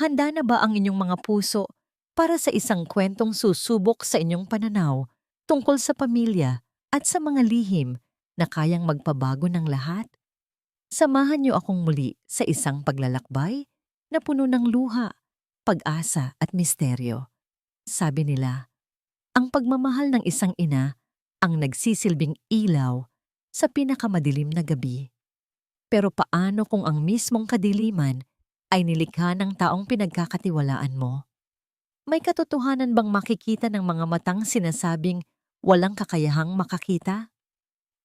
Handa na ba ang inyong mga puso para sa isang kwentong susubok sa inyong pananaw tungkol sa pamilya at sa mga lihim na kayang magpabago ng lahat? Samahan niyo akong muli sa isang paglalakbay na puno ng luha, pag-asa at misteryo. Sabi nila, ang pagmamahal ng isang ina ang nagsisilbing ilaw sa pinakamadilim na gabi. Pero paano kung ang mismong kadiliman ay nilikha ng taong pinagkakatiwalaan mo? May katotohanan bang makikita ng mga matang sinasabing walang kakayahang makakita?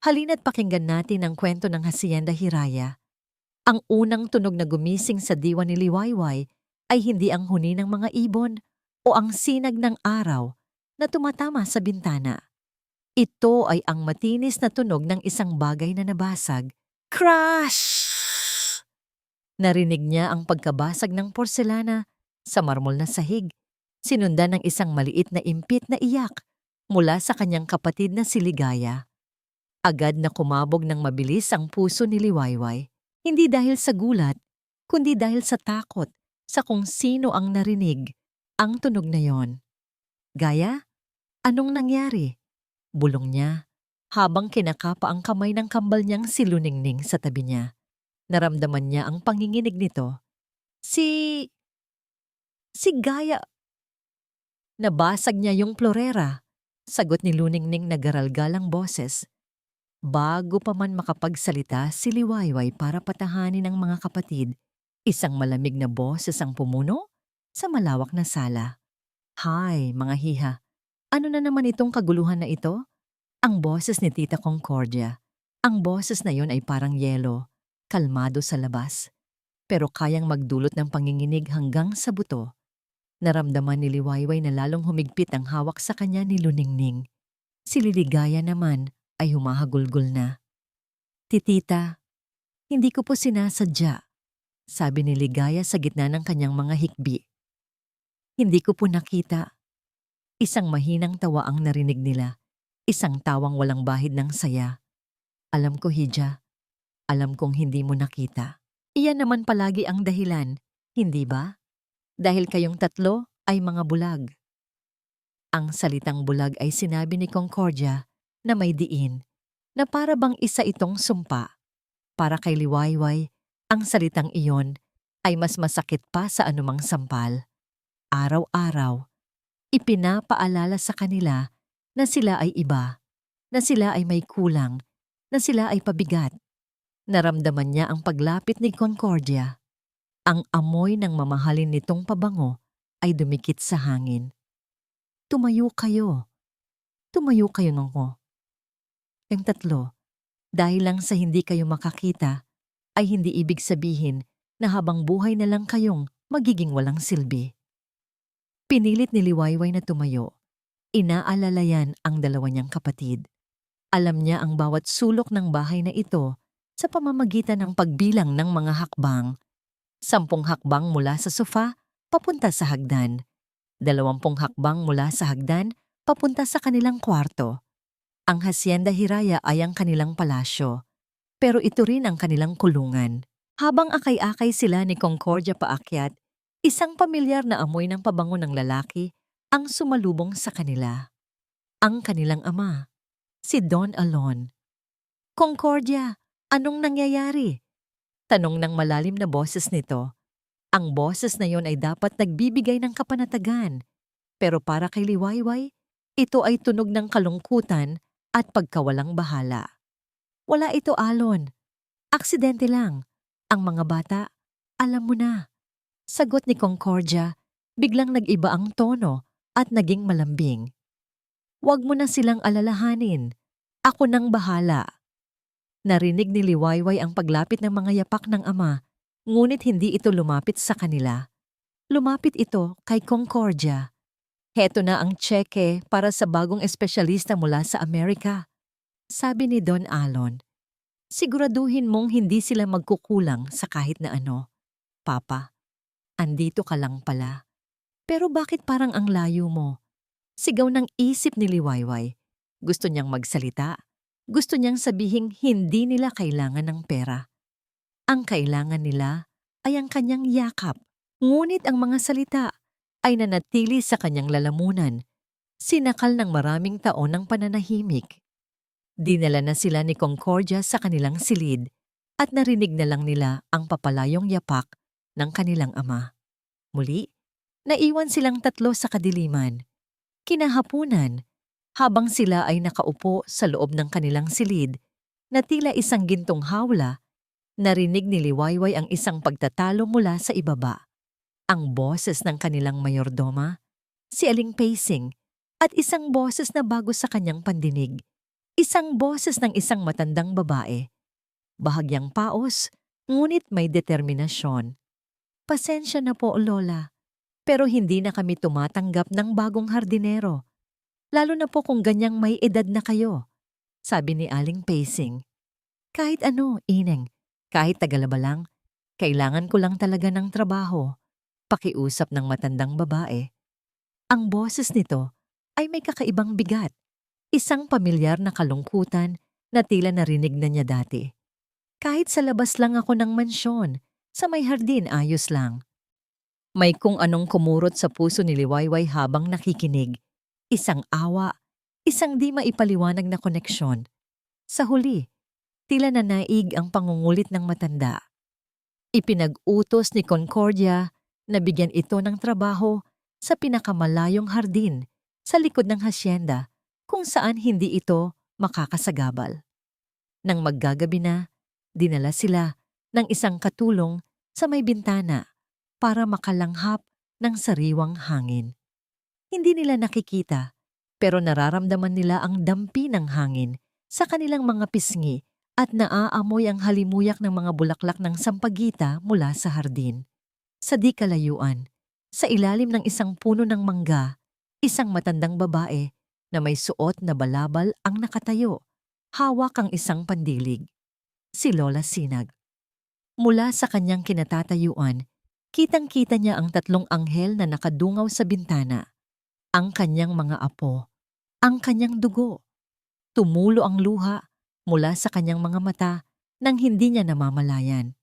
Halina't pakinggan natin ang kwento ng Hacienda Hiraya. Ang unang tunog na gumising sa diwa ni Liwayway ay hindi ang huni ng mga ibon o ang sinag ng araw na tumatama sa bintana. Ito ay ang matinis na tunog ng isang bagay na nabasag. Crash! Narinig niya ang pagkabasag ng porselana sa marmol na sahig, sinundan ng isang maliit na impit na iyak mula sa kanyang kapatid na si Ligaya. Agad na kumabog ng mabilis ang puso ni Liwayway, hindi dahil sa gulat, kundi dahil sa takot sa kung sino ang narinig ang tunog na yon. Gaya, anong nangyari? Bulong niya, habang kinakapa ang kamay ng kambal niyang si Luningning sa tabi niya. Naramdaman niya ang panginginig nito. Si Gaya. Nabasag niya yung plorera. Sagot ni Luningning na garalgalang boses. Bago pa man makapagsalita si Liwayway para patahanin ang mga kapatid, isang malamig na boses ang pumuno sa malawak na sala. Hay, mga hiha. Ano na naman itong kaguluhan na ito? Ang boses ni Tita Concordia. Ang boses na yon ay parang yelo, kalmado sa labas, pero kayang magdulot ng panginginig hanggang sa buto. Naramdaman ni Liwayway na lalong humigpit ang hawak sa kanya ni Luningning. Si Liligaya naman ay humahagulgol na. Titita, hindi ko po sinasadya, sabi ni Ligaya sa gitna ng kanyang mga hikbi. Hindi ko po nakita. Isang mahinang tawa ang narinig nila, isang tawang walang bahid ng saya. Alam ko, Hija, alam kong hindi mo nakita. Iyan naman palagi ang dahilan, hindi ba? Dahil kayong tatlo ay mga bulag. Ang salitang bulag ay sinabi ni Concordia na may diin, na para bang isa itong sumpa. Para kay Liwayway, ang salitang iyon ay mas masakit pa sa anumang sampal. Araw-araw, ipinapaalala sa kanila na sila ay iba, na sila ay may kulang, na sila ay pabigat. Naramdaman niya ang paglapit ni Concordia. Ang amoy ng mamahalin nitong pabango ay dumikit sa hangin. Tumayo kayo. Tumayo kayo nako. Yung tatlo, dahil lang sa hindi kayo makakita, ay hindi ibig sabihin na habang buhay na lang kayong magiging walang silbi. Pinilit ni Liwayway na tumayo. Inaalalayan ang dalawa niyang kapatid. Alam niya ang bawat sulok ng bahay na ito sa pamamagitan ng pagbilang ng mga hakbang. 10 hakbang mula sa sofa, papunta sa hagdan. 20 hakbang mula sa hagdan, papunta sa kanilang kwarto. Ang Hacienda Hiraya ay ang kanilang palasyo, pero ito rin ang kanilang kulungan. Habang akay-akay sila ni Concordia paakyat, isang pamilyar na amoy ng pabango ng lalaki ang sumalubong sa kanila. Ang kanilang ama, si Don Alon. Concordia, anong nangyayari? Tanong ng malalim na boses nito. Ang boses na yon ay dapat nagbibigay ng kapanatagan. Pero para kay Liwayway, ito ay tunog ng kalungkutan at pagkawalang bahala. Wala ito, Alon. Aksidente lang. Ang mga bata, alam mo na. Sagot ni Concordia, biglang nag-iba ang tono at naging malambing. Huwag mo na silang alalahanin. Ako nang bahala. Narinig ni Liwayway ang paglapit ng mga yapak ng ama, ngunit hindi ito lumapit sa kanila. Lumapit ito kay Concordia. Heto na ang tseke para sa bagong espesyalista mula sa Amerika. Sabi ni Don Alon, siguraduhin mong hindi sila magkukulang sa kahit na ano. Papa, andito ka lang pala. Pero bakit parang ang layo mo? Sigaw ng isip ni Liwayway. Gusto niyang magsalita. Gusto niyang sabihing hindi nila kailangan ng pera. Ang kailangan nila ay ang kanyang yakap. Ngunit ang mga salita ay nanatili sa kanyang lalamunan, sinakal ng maraming taon ng pananahimik. Dinala na sila ni Concordia sa kanilang silid at narinig na lang nila ang papalayong yapak ng kanilang ama. Muli, naiwan silang tatlo sa kadiliman. Kinahapunan, habang sila ay nakaupo sa loob ng kanilang silid na tila isang gintong hawla, narinig ni Liwayway ang isang pagtatalo mula sa ibaba. Ang boses ng kanilang mayordoma, si Aling Pacing, at isang boses na bago sa kanyang pandinig. Isang boses ng isang matandang babae. Bahagyang paos, ngunit may determinasyon. Pasensya na po, Lola, pero hindi na kami tumatanggap ng bagong hardinero. Lalo na po kung ganyang may edad na kayo, sabi ni Aling Pacing. Kahit ano, Ineng, kahit tagalaba lang, kailangan ko lang talaga ng trabaho. Pakiusap ng matandang babae. Ang boses nito ay may kakaibang bigat. Isang pamilyar na kalungkutan na tila narinig na niya dati. Kahit sa labas lang ako ng mansyon, sa may hardin ayos lang. May kung anong kumurot sa puso ni Liwayway habang nakikinig. Isang awa, isang di maipaliwanag na koneksyon. Sa huli, tila nanaig ang pangungulit ng matanda. Ipinag-utos ni Concordia na bigyan ito ng trabaho sa pinakamalayong hardin sa likod ng hasyenda kung saan hindi ito makakasagabal. Nang maggagabi na, dinala sila ng isang katulong sa may bintana para makalanghap ng sariwang hangin. Hindi nila nakikita pero nararamdaman nila ang dampi ng hangin sa kanilang mga pisngi at naaamoy ang halimuyak ng mga bulaklak ng sampagita mula sa hardin. Sa di kalayuan, sa ilalim ng isang puno ng mangga, isang matandang babae na may suot na balabal ang nakatayo, hawak ang isang pandilig. Si Lola Sinag. Mula sa kanyang kinatatayuan, kitang-kita niya ang tatlong anghel na nakadungaw sa bintana. Ang kanyang mga apo, ang kanyang dugo. Tumulo ang luha mula sa kanyang mga mata nang hindi niya namamalayan.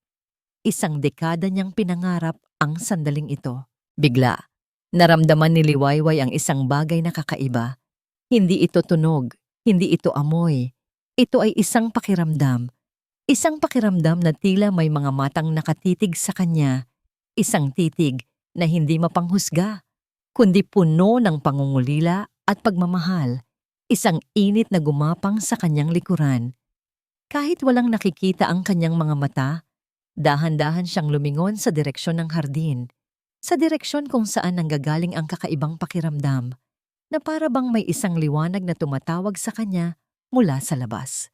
Isang dekada niyang pinangarap ang sandaling ito. Bigla, naramdaman ni Liwayway ang isang bagay na kakaiba. Hindi ito tunog, hindi ito amoy. Ito ay isang pakiramdam. Isang pakiramdam na tila may mga matang nakatitig sa kanya. Isang titig na hindi mapanghusga, kundi puno ng pangungulila at pagmamahal. Isang init na gumapang sa kanyang likuran. Kahit walang nakikita ang kanyang mga mata, dahan-dahan siyang lumingon sa direksyon ng hardin, sa direksyon kung saan nanggagaling ang kakaibang pakiramdam, na para bang may isang liwanag na tumatawag sa kanya mula sa labas.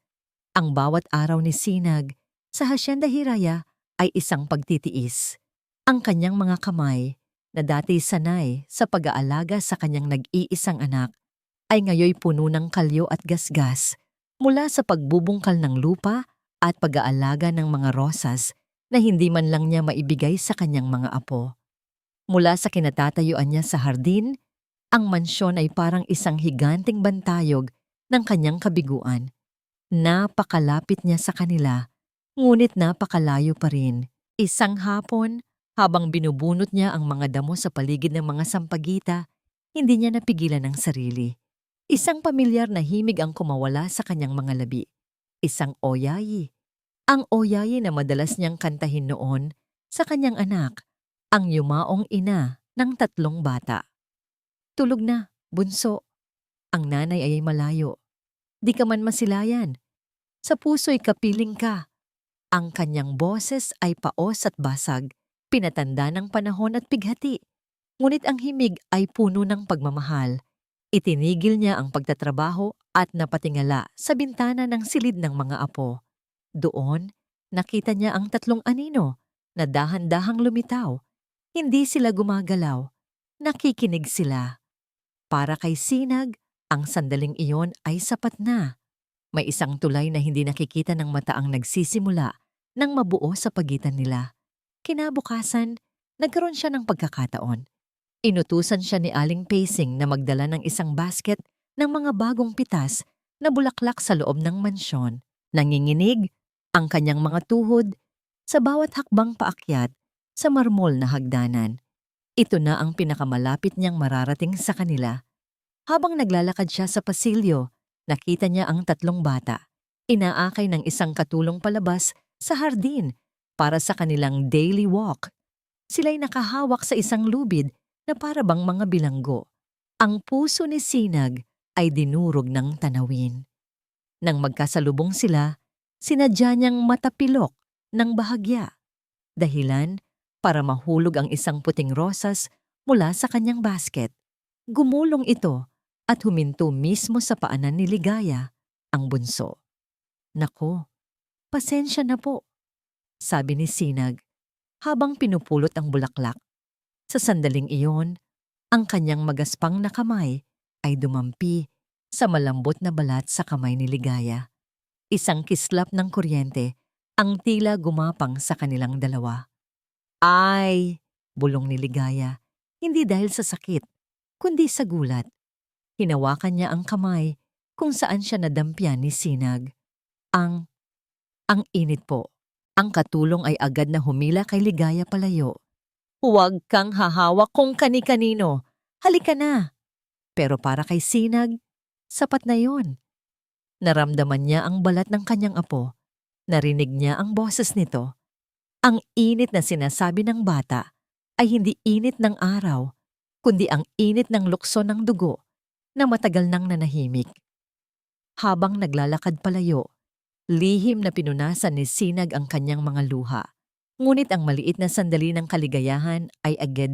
Ang bawat araw ni Sinag sa Hacienda Hiraya ay isang pagtitiis. Ang kanyang mga kamay, na dati sanay sa pag-aalaga sa kanyang nag-iisang anak, ay ngayoy puno ng kalyo at gasgas mula sa pagbubungkal ng lupa at pag-aalaga ng mga rosas na hindi man lang niya maibigay sa kanyang mga apo. Mula sa kinatatayuan niya sa hardin, ang mansyon ay parang isang higanting bantayog ng kanyang kabiguan. Napakalapit niya sa kanila, ngunit napakalayo pa rin. Isang hapon, habang binubunot niya ang mga damo sa paligid ng mga sampagita, hindi niya napigilan ang sarili. Isang pamilyar na himig ang kumawala sa kanyang mga labi. Isang oyayi. Ang oyayi na madalas niyang kantahin noon sa kanyang anak, ang yumaong ina ng tatlong bata. Tulog na, bunso. Ang nanay ay malayo. Di ka man masilayan. Sa puso'y kapiling ka. Ang kanyang boses ay paos at basag, pinatanda ng panahon at pighati. Ngunit ang himig ay puno ng pagmamahal. Itinigil niya ang pagtatrabaho at napatingala sa bintana ng silid ng mga apo. Doon, nakita niya ang tatlong anino na dahan-dahang lumitaw. Hindi sila gumagalaw. Nakikinig sila. Para kay Sinag, ang sandaling iyon ay sapat na. May isang tulay na hindi nakikita ng mata ang nagsisimula nang mabuo sa pagitan nila. Kinabukasan, nagkaroon siya ng pagkakataon. Inutusan siya ni Aling Pacing na magdala ng isang basket ng mga bagong pitas na bulaklak sa loob ng mansyon. Nanginginig ang kanyang mga tuhod sa bawat hakbang paakyat sa marmol na hagdanan. Ito na ang pinakamalapit niyang mararating sa kanila. Habang naglalakad siya sa pasilyo, nakita niya ang 3 bata. Inaakay ng isang katulong palabas sa hardin para sa kanilang daily walk. Sila'y nakahawak sa isang lubid na para bang mga bilanggo. Ang puso ni Sinag ay dinurog ng tanawin. Nang magkasalubong sila, sinadya niyang matapilok ng bahagya. Dahilan para mahulog ang isang puting rosas mula sa kanyang basket. Gumulong ito at huminto mismo sa paanan ni Ligaya, ang bunso. "Nako, pasensya na po," sabi ni Sinag habang pinupulot ang bulaklak. Sa sandaling iyon, ang kanyang magaspang na kamay ay dumampi sa malambot na balat sa kamay ni Ligaya. Isang kislap ng kuryente ang tila gumapang sa kanilang dalawa. "Ay!" bulong ni Ligaya, hindi dahil sa sakit, kundi sa gulat. Hinawakan niya ang kamay kung saan siya nadampyan ni Sinag. Ang init po. Ang katulong ay agad na humila kay Ligaya palayo. "Huwag kang hahawak kung kani-kanino. Halika na." Pero para kay Sinag, sapat na yon. Naramdaman niya ang balat ng kanyang apo. Narinig niya ang boses nito. Ang init na sinasabi ng bata ay hindi init ng araw, kundi ang init ng lukso ng dugo na matagal nang nanahimik. Habang naglalakad palayo, lihim na pinunasan ni Sinag ang kanyang mga luha. Ngunit ang maliit na sandali ng kaligayahan ay agad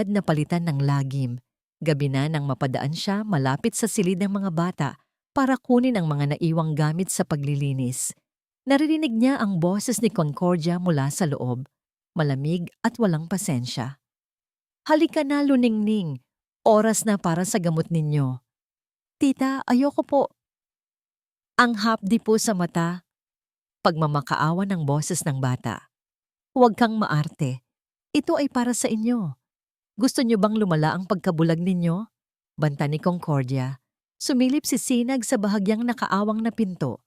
na palitan ng lagim. Gabi na nang mapadaan siya malapit sa silid ng mga bata para kunin ang mga naiwang gamit sa paglilinis. Naririnig niya ang boses ni Concordia mula sa loob, malamig at walang pasensya. "Halika na, Luningning. Oras na para sa gamot ninyo." "Tita, ayoko po." Ang hapdi po sa mata, pagmamakaawa ng boses ng bata. "Huwag kang maarte. Ito ay para sa inyo. Gusto niyo bang lumala ang pagkabulag ninyo?" Banta ni Concordia. Sumilip si Sinag sa bahagyang nakaawang na pinto.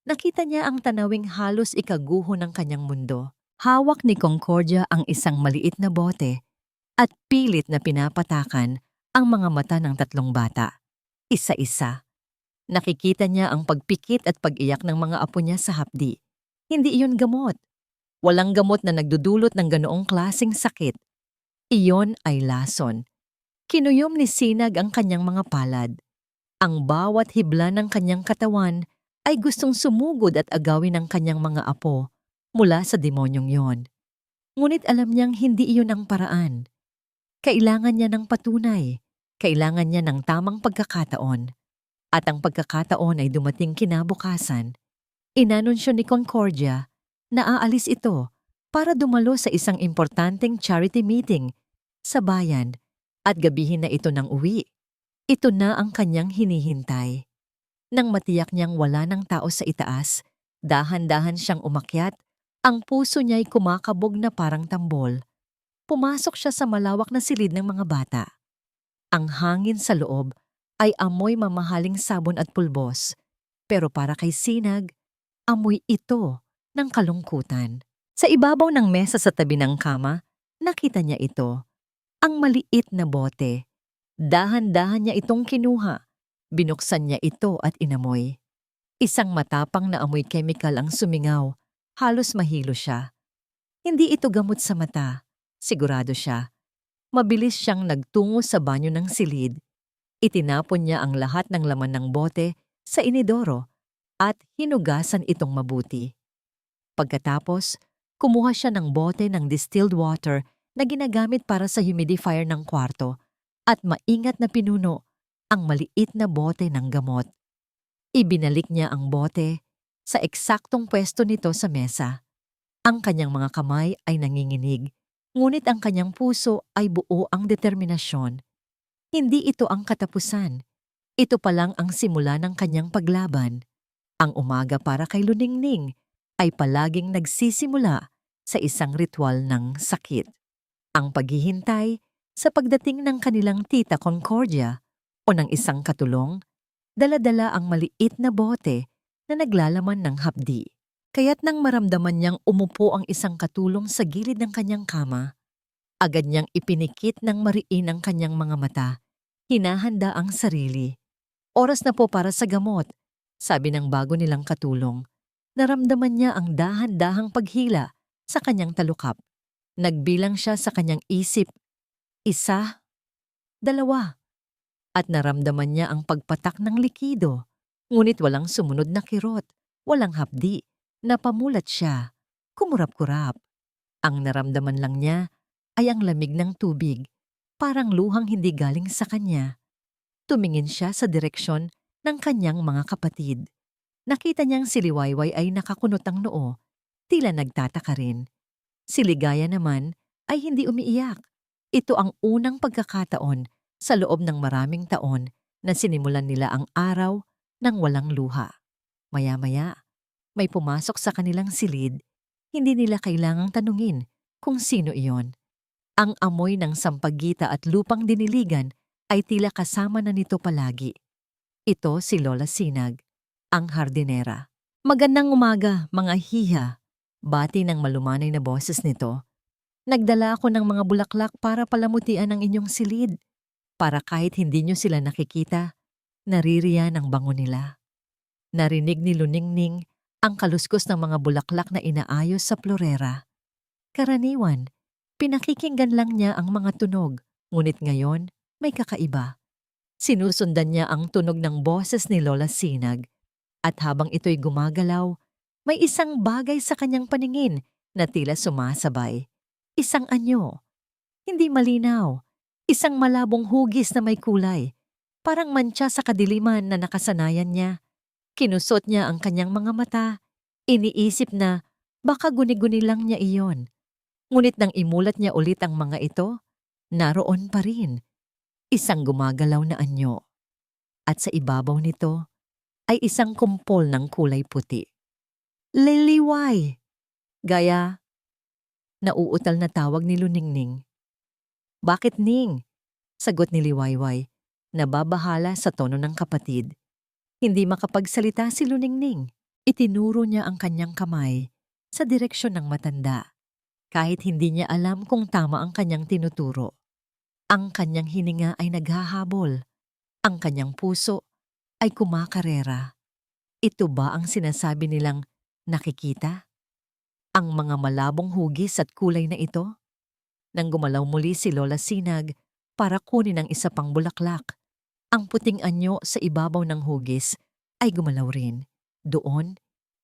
Nakita niya ang tanawing halos ikaguho ng kanyang mundo. Hawak ni Concordia ang isang maliit na bote at pilit na pinapatakan ang mga mata ng 3 bata. Isa-isa. Nakikita niya ang pagpikit at pag-iyak ng mga apo niya sa hapdi. Hindi iyon gamot. Walang gamot na nagdudulot ng ganoong klaseng sakit. Iyon ay lason. Kinuyom ni Sinag ang kanyang mga palad. Ang bawat hibla ng kanyang katawan ay gustong sumugod at agawin ang kanyang mga apo mula sa demonyong yon. Ngunit alam niyang hindi iyon ang paraan. Kailangan niya ng patunay. Kailangan niya ng tamang pagkakataon. At ang pagkakataon ay dumating kinabukasan. Inanunsyo ni Concordia na aalis ito para dumalo sa isang importanteng charity meeting sa bayan at gabihin na ito ng uwi. Ito na ang kanyang hinihintay. Nang matiyak niyang wala ng tao sa itaas, dahan-dahan siyang umakyat, ang puso niya'y kumakabog na parang tambol. Pumasok siya sa malawak na silid ng mga bata. Ang hangin sa loob ay amoy mamahaling sabon at pulbos, pero para kay Sinag, amoy ito ng kalungkutan. Sa ibabaw ng mesa sa tabi ng kama, nakita niya ito, ang maliit na bote. Dahan-dahan niya itong kinuha. Binuksan niya ito at inamoy. Isang matapang na amoy chemical ang sumingaw. Halos mahilo siya. Hindi ito gamot sa mata, sigurado siya. Mabilis siyang nagtungo sa banyo ng silid. Itinapon niya ang lahat ng laman ng bote sa inidoro at hinugasan itong mabuti. Pagkatapos, kumuha siya ng bote ng distilled water na ginagamit para sa humidifier ng kwarto at maingat na pinuno ang maliit na bote ng gamot. Ibinalik niya ang bote sa eksaktong pwesto nito sa mesa. Ang kanyang mga kamay ay nanginginig, ngunit ang kanyang puso ay buo ang determinasyon. Hindi ito ang katapusan. Ito pa lang ang simula ng kanyang paglaban. Ang umaga para kay Luningning ay palaging nagsisimula sa isang ritual ng sakit. Ang paghihintay sa pagdating ng kanilang tita Concordia o ng isang katulong, dala-dala ang maliit na bote na naglalaman ng hapdi. Kaya't nang maramdaman niyang umupo ang isang katulong sa gilid ng kanyang kama, Agad niyang ipinikit ng mariin ang kanyang mga mata. Hinahanda ang sarili. Oras na po para sa gamot, sabi ng bago nilang katulong. Naramdaman niya ang dahan-dahang paghila sa kanyang talukap. Nagbilang siya sa kanyang isip. 1, 2. At naramdaman niya ang pagpatak ng likido. Ngunit walang sumunod na kirot, walang hapdi. Napamulat siya. Kumurap-kurap. Ang naramdaman lang niya ay ang lamig ng tubig, parang luhang hindi galing sa kanya. Tumingin siya sa direksyon ng kanyang mga kapatid. Nakita niyang si Liwayway ay nakakunot ang noo, tila nagtataka rin. Si Ligaya naman ay hindi umiiyak. Ito ang unang pagkakataon sa loob ng maraming taon na sinimulan nila ang araw ng walang luha. Maya-maya, may pumasok sa kanilang silid. Hindi nila kailangang tanungin kung sino iyon. Ang amoy ng sampagita at lupang diniligan ay tila kasama na nito palagi. Ito si Lola Sinag, ang hardinera. Magandang umaga, mga hiha. Bati ng malumanay na boses nito. Nagdala ako ng mga bulaklak para palamutian ang inyong silid. Para kahit hindi nyo sila nakikita, naririyan ang bango nila. Narinig ni Luningning ang kaluskos ng mga bulaklak na inaayos sa florera. Karaniwan, pinakikinggan lang niya ang mga tunog, ngunit ngayon may kakaiba. Sinusundan niya ang tunog ng boses ni Lola Sinag at habang ito'y gumagalaw, may isang bagay sa kanyang paningin na tila sumasabay. Isang anyo. Hindi malinaw. Isang malabong hugis na may kulay. Parang mantsa sa kadiliman na nakasanayan niya. Kinusot niya ang kanyang mga mata. Iniisip na baka guni-guni lang niya iyon. Ngunit nang imulat niya ulit ang mga ito, naroon pa rin. Isang gumagalaw na anyo. At sa ibabaw nito ay isang kumpol ng kulay puti. Liliway! Gaya, nauutal na tawag ni Luningning. Bakit, Ning? Sagot ni Liwayway, nababahala sa tono ng kapatid. Hindi makapagsalita si Luningning. Itinuro niya ang kanyang kamay sa direksyon ng matanda, kahit hindi niya alam kung tama ang kanyang tinuturo. Ang kanyang hininga ay naghahabol. Ang kanyang puso ay kumakarera. Ito ba ang sinasabi nilang nakikita? Ang mga malabong hugis at kulay na ito? Nang gumalaw muli si Lola Sinag para kunin ang isa pang bulaklak, ang puting anyo sa ibabaw ng hugis ay gumalaw rin. Doon,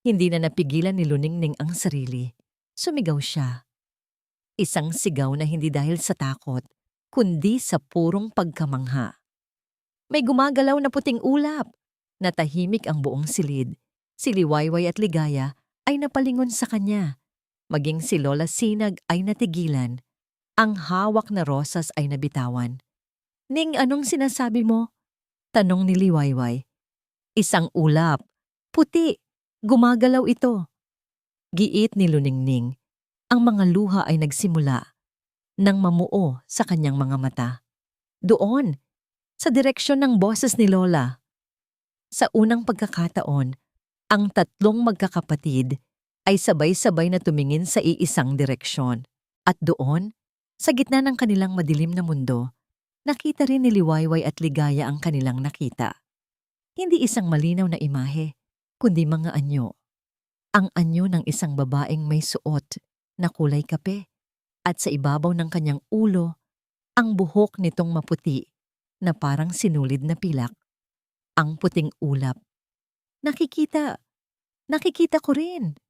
hindi na napigilan ni Luningning ang sarili. Sumigaw siya. Isang sigaw na hindi dahil sa takot, kundi sa purong pagkamangha. May gumagalaw na puting ulap. Natahimik ang buong silid. Si Liwayway at Ligaya ay napalingon sa kanya. Maging si Lola Sinag ay natigilan. Ang hawak na rosas ay nabitawan. Ning, anong sinasabi mo? Tanong ni Liwayway. Isang ulap. Puti. Gumagalaw ito. Giit ni Luningning. Ang mga luha ay nagsimula nang mamuo sa kanyang mga mata. Doon, sa direksyon ng boses ni Lola. Sa unang pagkakataon, ang tatlong magkakapatid ay sabay-sabay na tumingin sa iisang direksyon. At doon, sa gitna ng kanilang madilim na mundo, nakita rin ni Liwayway at Ligaya ang kanilang nakita. Hindi isang malinaw na imahe, kundi mga anyo. Ang anyo ng isang babaeng may suot na kulay kape at sa ibabaw ng kanyang ulo, ang buhok nitong maputi na parang sinulid na pilak. Ang puting ulap. Nakikita ko rin.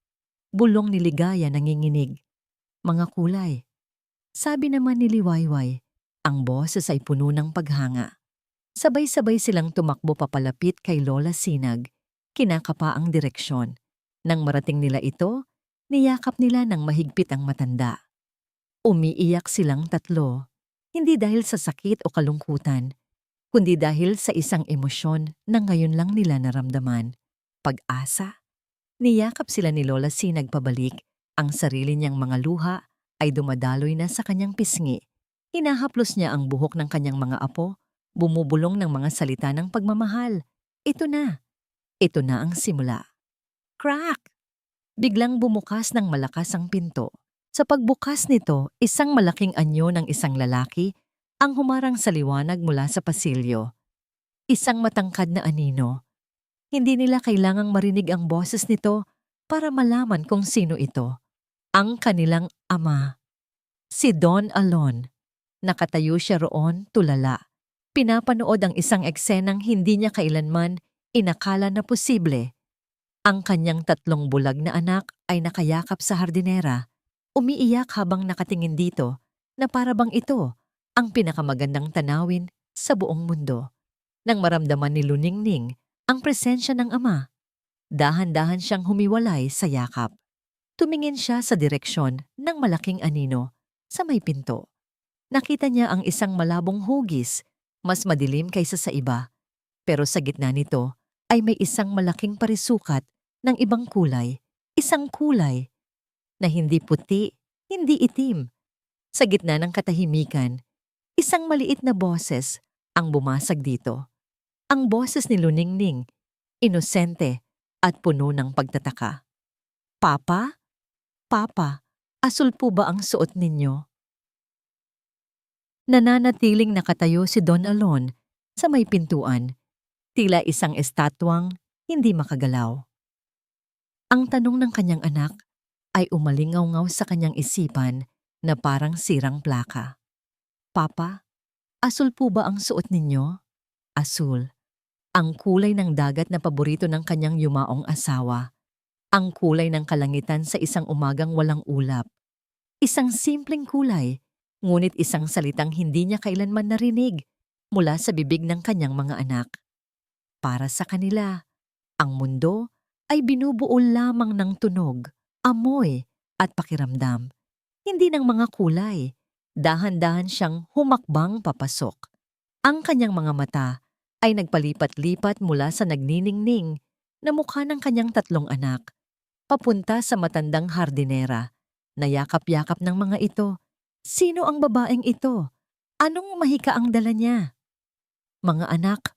Bulong ni Ligaya nanginginig. Mga kulay. Sabi naman ni Liwayway, ang boses ay puno ng paghanga. Sabay-sabay silang tumakbo papalapit kay Lola Sinag, kinakapa ang direksyon. Nang marating nila ito, niyakap nila ng mahigpit ang matanda. Umiiyak silang tatlo, hindi dahil sa sakit o kalungkutan, kundi dahil sa isang emosyon na ngayon lang nila naramdaman. Pag-asa. Niyakap sila ni Lola Sinag pabalik, ang sarili niyang mga luha ay dumadaloy na sa kanyang pisngi. Hinahaplos niya ang buhok ng kanyang mga apo, bumubulong ng mga salita ng pagmamahal. Ito na ang simula. Crack! Biglang bumukas ng malakas ang pinto. Sa pagbukas nito, isang malaking anyo ng isang lalaki ang humarang sa liwanag mula sa pasilyo. Isang matangkad na anino. Hindi nila kailangang marinig ang boses nito para malaman kung sino ito. Ang kanilang ama. Si Don Alon. Nakatayo siya roon, tulala. Pinapanood ang isang eksenang hindi niya kailanman inakala na posible. Ang kanyang 3 bulag na anak ay nakayakap sa hardinera, umiiyak habang nakatingin dito na para bang ito ang pinakamagandang tanawin sa buong mundo. Nang maramdaman ni Luningning ang presensya ng ama, dahan-dahan siyang humiwalay sa yakap. Tumingin siya sa direksyon ng malaking anino sa may pinto. Nakita niya ang isang malabong hugis, mas madilim kaysa sa iba. Pero sa gitna nito ay may isang malaking parisukat ng ibang kulay. Isang kulay na hindi puti, hindi itim. Sa gitna ng katahimikan, isang maliit na boses ang bumasag dito. Ang boses ni Luningning, inosente at puno ng pagtataka. Papa? Papa, asul po ba ang suot ninyo? Nananatiling nakatayo si Don Alon sa may pintuan, tila isang estatwang hindi makagalaw. Ang tanong ng kanyang anak ay umalingaw-ngaw sa kanyang isipan na parang sirang plaka. Papa, asul po ba ang suot ninyo? Asul. Ang kulay ng dagat na paborito ng kanyang yumaong asawa. Ang kulay ng kalangitan sa isang umagang walang ulap. Isang simpleng kulay, ngunit isang salitang hindi niya kailanman narinig mula sa bibig ng kanyang mga anak. Para sa kanila, ang mundo ay binubuo lamang ng tunog, amoy at pakiramdam. Hindi ng mga kulay. Dahan-dahan siyang humakbang papasok. Ang kanyang mga mata ay nagpalipat-lipat mula sa nagniningning na mukha ng kanyang 3 anak, papunta sa matandang hardinera. Nayakap-yakap ng mga ito. Sino ang babaeng ito? Anong mahika ang dala niya? Mga anak,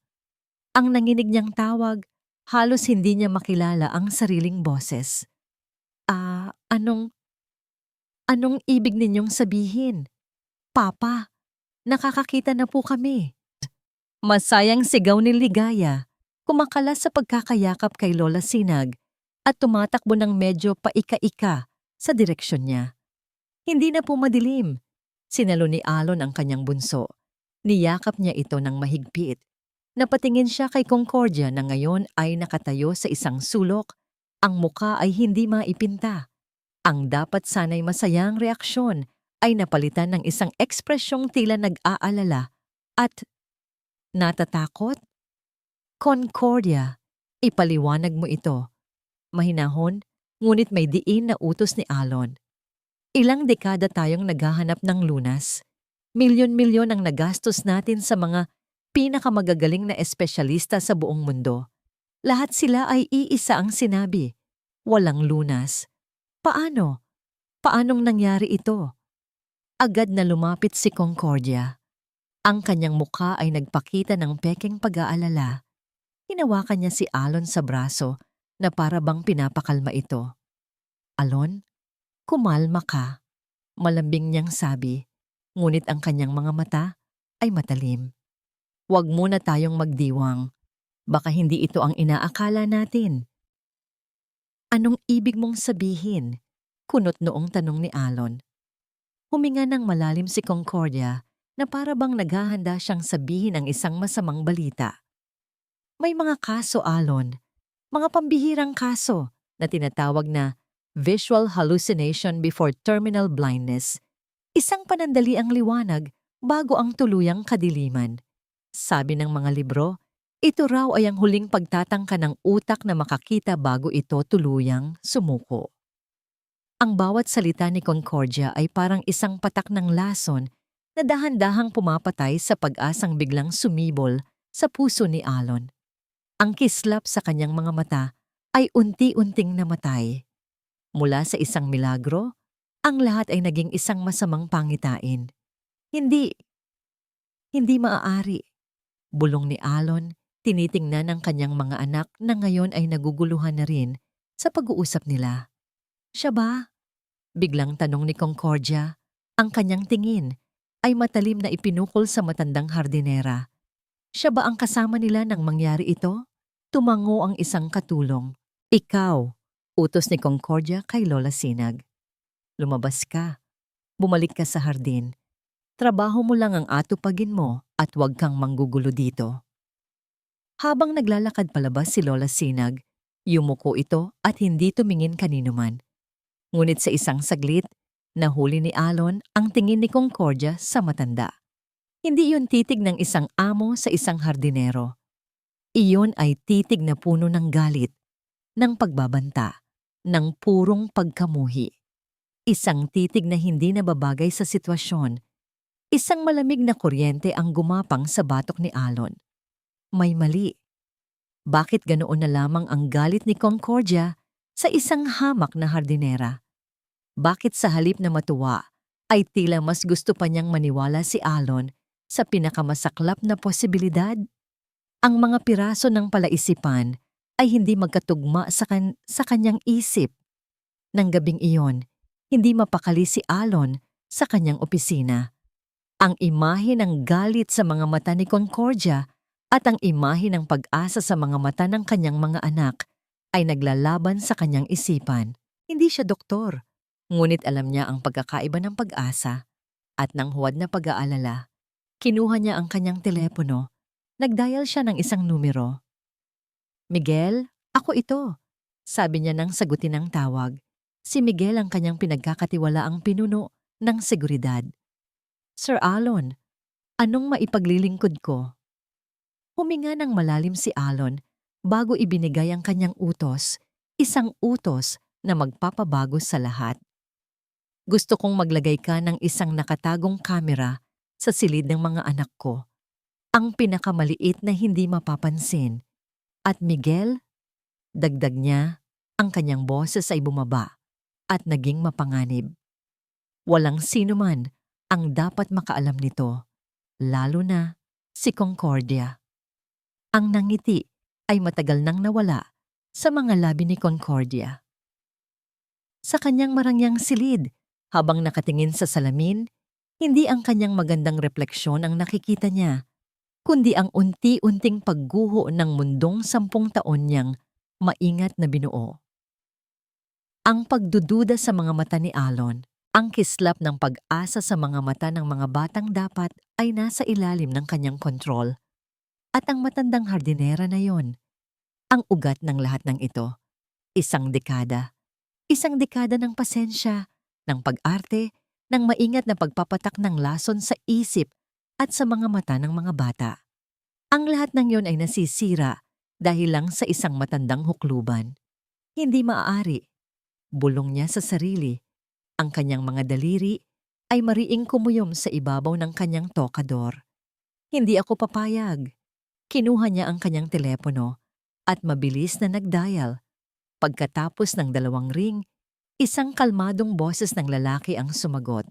ang nanginig niyang tawag, halos hindi niya makilala ang sariling boses. Anong ibig ninyong sabihin? Papa, nakakakita na po kami. Masayang sigaw ni Ligaya, kumakalas sa pagkakayakap kay Lola Sinag at tumatakbo ng medyo paika-ika sa direksyon niya. Hindi na po madilim. Sinalo ni Alon ang kanyang bunso. Niyakap niya ito ng mahigpit. Napatingin siya kay Concordia na ngayon ay nakatayo sa isang sulok. Ang muka ay hindi maipinta. Ang dapat sanay masayang reaksyon ay napalitan ng isang ekspresyong tila nag-aalala at natatakot? Concordia, ipaliwanag mo ito. Mahinahon, ngunit may diin na utos ni Alon. Ilang dekada tayong naghahanap ng lunas. Milyon-milyon ang nagastos natin sa mga pinakamagagaling na espesyalista sa buong mundo. Lahat sila ay iisa ang sinabi. Walang lunas. Paano? Paanong nangyari ito? Agad na lumapit si Concordia. Ang kanyang mukha ay nagpakita ng pekeng pag-aalala. Hinawakan niya si Alon sa braso na para bang pinapakalma ito. Alon, kumalma ka. Malambing niyang sabi, ngunit ang kanyang mga mata ay matalim. Huwag muna tayong magdiwang. Baka hindi ito ang inaakala natin. Anong ibig mong sabihin? Kunot noong tanong ni Alon. Huminga ng malalim si Concordia na para bang naghahanda siyang sabihin ang isang masamang balita. May mga kaso, Alon. Mga pambihirang kaso na tinatawag na visual hallucination before terminal blindness. Isang panandaliang liwanag bago ang tuluyang kadiliman. Sabi ng mga libro, ito raw ay ang huling pagtatangka ng utak na makakita bago ito tuluyang sumuko. Ang bawat salita ni Concordia ay parang isang patak ng lason na dahan-dahang pumapatay sa pag-asang biglang sumibol sa puso ni Alon. Ang kislap sa kanyang mga mata ay unti-unting namatay. Mula sa isang milagro, ang lahat ay naging isang masamang pangitain. Hindi maaari. Bulong ni Alon, tinitingnan ang kanyang mga anak na ngayon ay naguguluhan na rin sa pag-uusap nila. Siya ba? Biglang tanong ni Concordia. Ang kanyang tingin ay matalim na ipinukol sa matandang hardinera. Siya ba ang kasama nila nang mangyari ito? Tumango ang isang katulong. Ikaw, utos ni Concordia kay Lola Sinag. Lumabas ka. Bumalik ka sa hardin. Trabaho mo lang ang atupagin mo at huwag kang manggugulo dito. Habang naglalakad palabas si Lola Sinag, yumuko ito at hindi tumingin kanino man. Ngunit sa isang saglit, nahuli ni Alon ang tingin ni Concordia sa matanda. Hindi iyon titig ng isang amo sa isang hardinero. Iyon ay titig na puno ng galit, ng pagbabanta, ng purong pagkamuhi. Isang titig na hindi nababagay sa sitwasyon. Isang malamig na kuryente ang gumapang sa batok ni Alon. May mali. Bakit ganoon na lamang ang galit ni Concordia sa isang hamak na hardinera? Bakit sa halip na matuwa, ay tila mas gusto pa niyang maniwala si Alon sa pinakamasaklap na posibilidad? Ang mga piraso ng palaisipan ay hindi magkatugma sa kanyang isip. Nang gabing iyon, hindi mapakali si Alon sa kanyang opisina. Ang imahe ng galit sa mga mata ni Concordia at ang imahe ng pag-asa sa mga mata ng kanyang mga anak ay naglalaban sa kanyang isipan. Hindi siya doktor, ngunit alam niya ang pagkakaiba ng pag-asa at ng huwad na pag-aalala. Kinuha niya ang kanyang telepono. Nagdial siya ng isang numero. Miguel, ako ito, sabi niya nang sagutin ang tawag. Si Miguel ang kanyang pinagkakatiwalaang pinuno ng seguridad. Sir Alon, anong maipaglilingkod ko? Huminga ng malalim si Alon bago ibinigay ang kanyang utos, isang utos na magpapabago sa lahat. Gusto kong maglagay ka ng isang nakatagong kamera sa silid ng mga anak ko. Ang pinakamaliit na hindi mapapansin. At Miguel, dagdag niya, ang kanyang boses ay bumaba at naging mapanganib. Walang sino man ang dapat makaalam nito, lalo na si Concordia. Ang nangiti ay matagal nang nawala sa mga labi ni Concordia. Sa kanyang marangyang silid, habang nakatingin sa salamin, hindi ang kanyang magandang refleksyon ang nakikita niya, kundi ang unti-unting pagguho ng mundong 10 taon niyang maingat na binuo. Ang pagdududa sa mga mata ni Alon, ang kislap ng pag-asa sa mga mata ng mga batang dapat ay nasa ilalim ng kanyang kontrol. At ang matandang hardinera na yon, ang ugat ng lahat ng ito, isang dekada ng pasensya, ng pag-arte, ng maingat na pagpapatak ng lason sa isip at sa mga mata ng mga bata. Ang lahat ng yon ay nasisira dahil lang sa isang matandang hukluban. Hindi maaari. Bulong niya sa sarili. Ang kanyang mga daliri ay mariing kumuyom sa ibabaw ng kanyang tokador. Hindi ako papayag. Kinuha niya ang kanyang telepono at mabilis na nagdial. Pagkatapos ng 2 ring, isang kalmadong boses ng lalaki ang sumagot.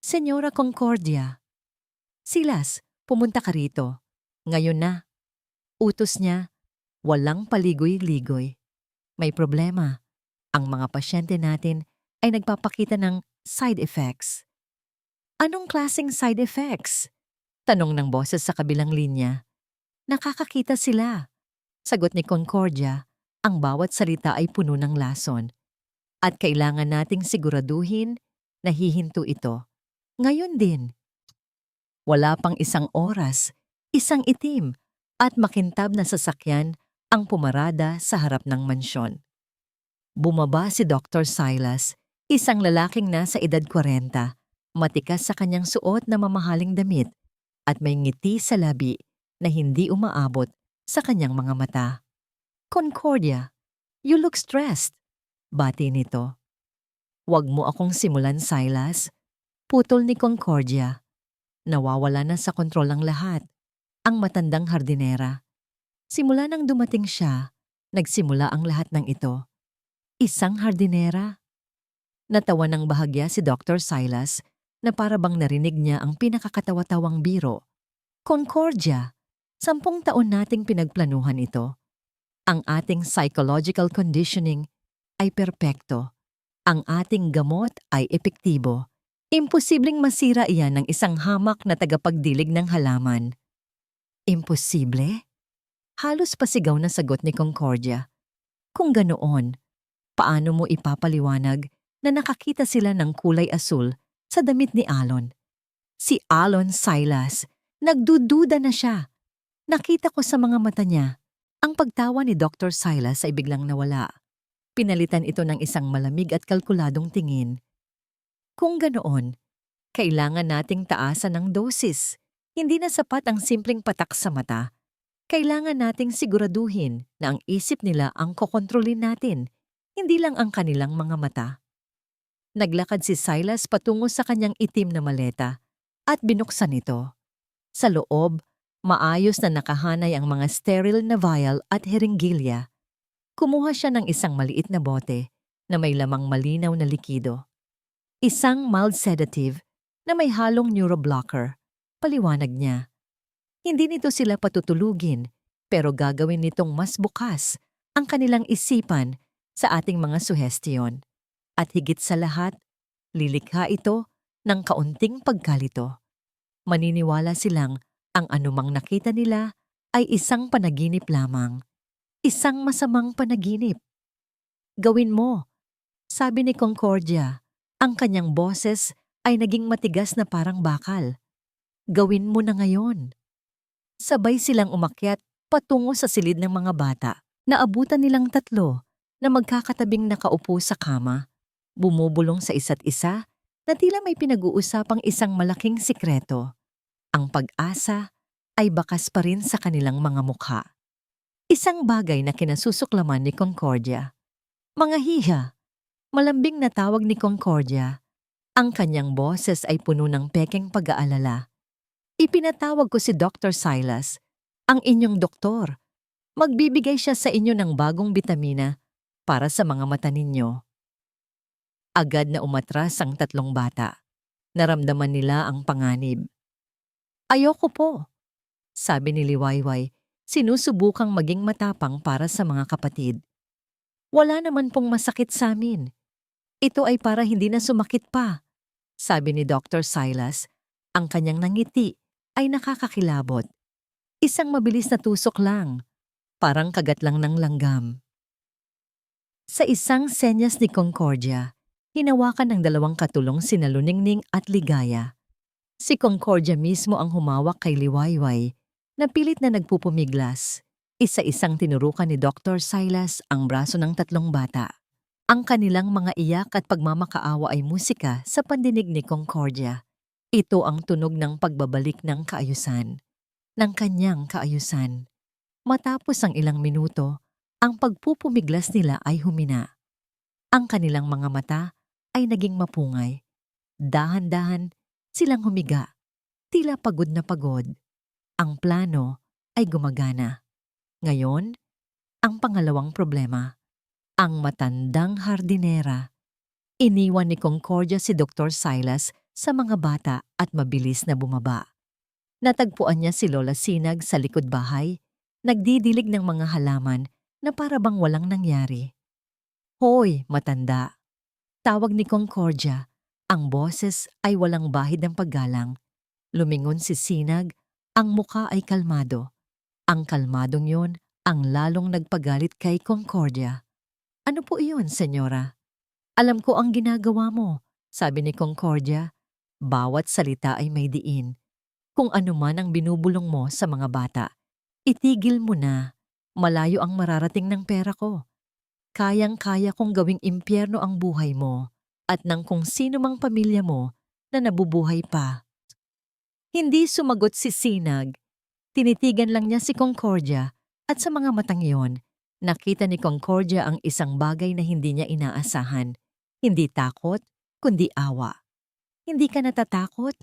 Senyora Concordia. Silas, pumunta ka rito. Ngayon na. Utos niya, walang paligoy-ligoy. May problema. Ang mga pasyente natin ay nagpapakita ng side effects. Anong klaseng side effects? Tanong ng boses sa kabilang linya. Nakakakita sila. Sagot ni Concordia, ang bawat salita ay puno ng lason. At kailangan nating siguraduhin na hihinto ito. Ngayon din. Wala pang 1 oras, isang itim at makintab na sasakyan ang pumarada sa harap ng mansyon. Bumaba si Dr. Silas, isang lalaking nasa edad 40, matikas sa kanyang suot na mamahaling damit at may ngiti sa labi na hindi umaabot sa kanyang mga mata. Concordia, you look stressed. Bati nito. Huwag mo akong simulan, Silas. Putol ni Concordia. Nawawala na sa kontrol ang lahat. Ang matandang hardinera. Simula nang dumating siya, nagsimula ang lahat ng ito. Isang hardinera. Natawa ng bahagya si Dr. Silas na para bang narinig niya ang pinakakatawa-tawang biro. Concordia, 10 taon nating pinagplanuhan ito. Ang ating psychological conditioning ay perpekto. Ang ating gamot ay epektibo. Imposibleng masira iyan ng isang hamak na tagapagdilig ng halaman. Imposible? Halos pasigaw na sagot ni Concordia. Kung ganoon, paano mo ipapaliwanag na nakakita sila ng kulay asul sa damit ni Alon? Si Alon Silas, nagdududa na siya. Nakita ko sa mga mata niya. Ang pagtawa ni Dr. Silas ay biglang nawala. Pinalitan ito ng isang malamig at kalkuladong tingin. Kung ganoon, kailangan nating taasan ng dosis. Hindi na sapat ang simpleng patak sa mata. Kailangan nating siguraduhin na ang isip nila ang kokontrolin natin, hindi lang ang kanilang mga mata. Naglakad si Silas patungo sa kanyang itim na maleta at binuksan ito. Sa loob, maayos na nakahanay ang mga sterile na vial at heringgilya. Kumuha siya ng isang maliit na bote na may lamang malinaw na likido. Isang mild sedative na may halong neuroblocker, paliwanag niya. Hindi nito sila patutulugin, pero gagawin nitong mas bukas ang kanilang isipan sa ating mga suhestiyon. At higit sa lahat, lilikha ito ng kaunting pagkalito. Maniniwala silang ang anumang nakita nila ay isang panaginip lamang. Isang masamang panaginip. Gawin mo, sabi ni Concordia. Ang kanyang boses ay naging matigas na parang bakal. Gawin mo na ngayon. Sabay silang umakyat patungo sa silid ng mga bata. Naabutan nilang tatlo na magkakatabing nakaupo sa kama, bumubulong sa isa't isa na tila may pinag-uusapang isang malaking sikreto. Ang pag-asa ay bakas pa rin sa kanilang mga mukha. Isang bagay na kinasusuklaman ni Concordia. Mga hiha, malambing na tawag ni Concordia. Ang kanyang boses ay puno ng pekeng pag-aalala. Ipinatawag ko si Dr. Silas, ang inyong doktor. Magbibigay siya sa inyo ng bagong bitamina para sa mga mata ninyo. Agad na umatras ang tatlong bata. Naramdaman nila ang panganib. Ayoko po, sabi ni Liwayway, sinusubukang maging matapang para sa mga kapatid. Wala naman pong masakit sa amin. Ito ay para hindi na sumakit pa, sabi ni Dr. Silas. Ang kanyang nangiti ay nakakakilabot. Isang mabilis na tusok lang, parang kagat lang ng langgam. Sa isang senyas ni Concordia, hinawakan ng dalawang katulong sina Luningning at Ligaya. Si Concordia mismo ang humawak kay Liwayway, na pilit na nagpupumiglas. Isa-isang tinurukan ni Dr. Silas ang braso ng tatlong bata. Ang kanilang mga iyak at pagmamakaawa ay musika sa pandinig ni Concordia. Ito ang tunog ng pagbabalik ng kaayusan, ng kanyang kaayusan. Matapos ang ilang minuto, ang pagpupumiglas nila ay humina. Ang kanilang mga mata ay naging mapungay. Dahan-dahan silang humiga, tila pagod na pagod. Ang plano ay gumagana. Ngayon, ang pangalawang problema, ang matandang hardinera. Iniwan ni Concordia si Dr. Silas sa mga bata at mabilis na bumaba. Natagpuan niya si Lola Sinag sa likod bahay, nagdidilig ng mga halaman na para bang walang nangyari. Hoy, matanda! Tawag ni Concordia. Ang boses ay walang bahid ng paggalang. Lumingon si Sinag, ang muka ay kalmado. Ang kalmadong yon ang lalong nagpagalit kay Concordia. Ano po iyon, senyora? Alam ko ang ginagawa mo, sabi ni Concordia. Bawat salita ay may diin. Kung ano man ang binubulong mo sa mga bata, itigil mo na. Malayo ang mararating ng pera ko. Kayang-kaya kong gawing impyerno ang buhay mo at ng kung sino mang pamilya mo na nabubuhay pa. Hindi sumagot si Sinag. Tinitigan lang niya si Concordia at sa mga matang iyon, nakita ni Concordia ang isang bagay na hindi niya inaasahan. Hindi takot, kundi awa. Hindi ka natatakot?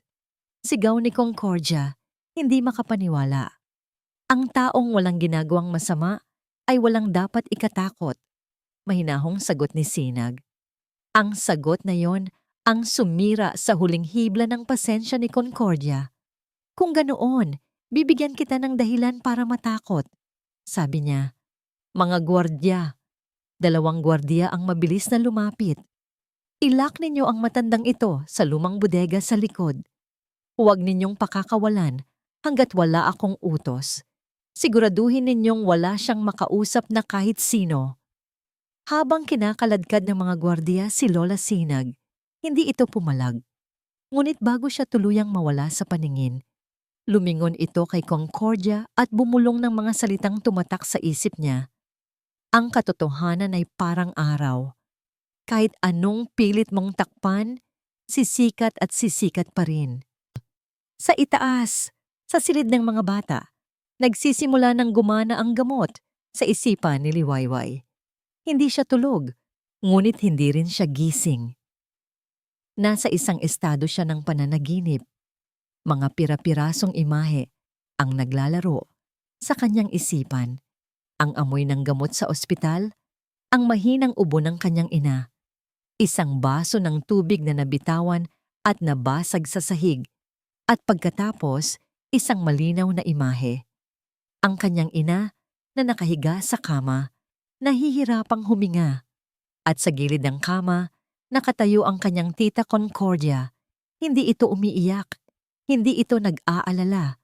Sigaw ni Concordia, hindi makapaniwala. Ang taong walang ginagawang masama ay walang dapat ikatakot. Mahinahong sagot ni Sinag. Ang sagot na yon ang sumira sa huling hibla ng pasensya ni Concordia. Kung ganoon, bibigyan kita ng dahilan para matakot. Sabi niya, mga gwardya. 2 gwardya ang mabilis na lumapit. Ilock ninyo ang matandang ito sa lumang bodega sa likod. Huwag ninyong pakakawalan hanggat wala akong utos. Siguraduhin ninyong wala siyang makausap na kahit sino. Habang kinakaladkad ng mga gwardiya si Lola Sinag, hindi ito pumalag. Ngunit bago siya tuluyang mawala sa paningin, lumingon ito kay Concordia at bumulong ng mga salitang tumatak sa isip niya. Ang katotohanan ay parang araw. Kahit anong pilit mong takpan, sisikat at sisikat pa rin. Sa itaas, sa silid ng mga bata, nagsisimula ng gumana ang gamot sa isipan ni Liwayway. Hindi siya tulog, ngunit hindi rin siya gising. Nasa isang estado siya ng pananaginip. Mga pira-pirasong imahe ang naglalaro sa kanyang isipan. Ang amoy ng gamot sa ospital, ang mahinang ubo ng kanyang ina, isang baso ng tubig na nabitawan at nabasag sa sahig, at pagkatapos isang malinaw na imahe. Ang kanyang ina na nakahiga sa kama, nahihirapang huminga, at sa gilid ng kama, nakatayo ang kanyang tita Concordia. Hindi ito umiiyak, hindi ito nag-aalala.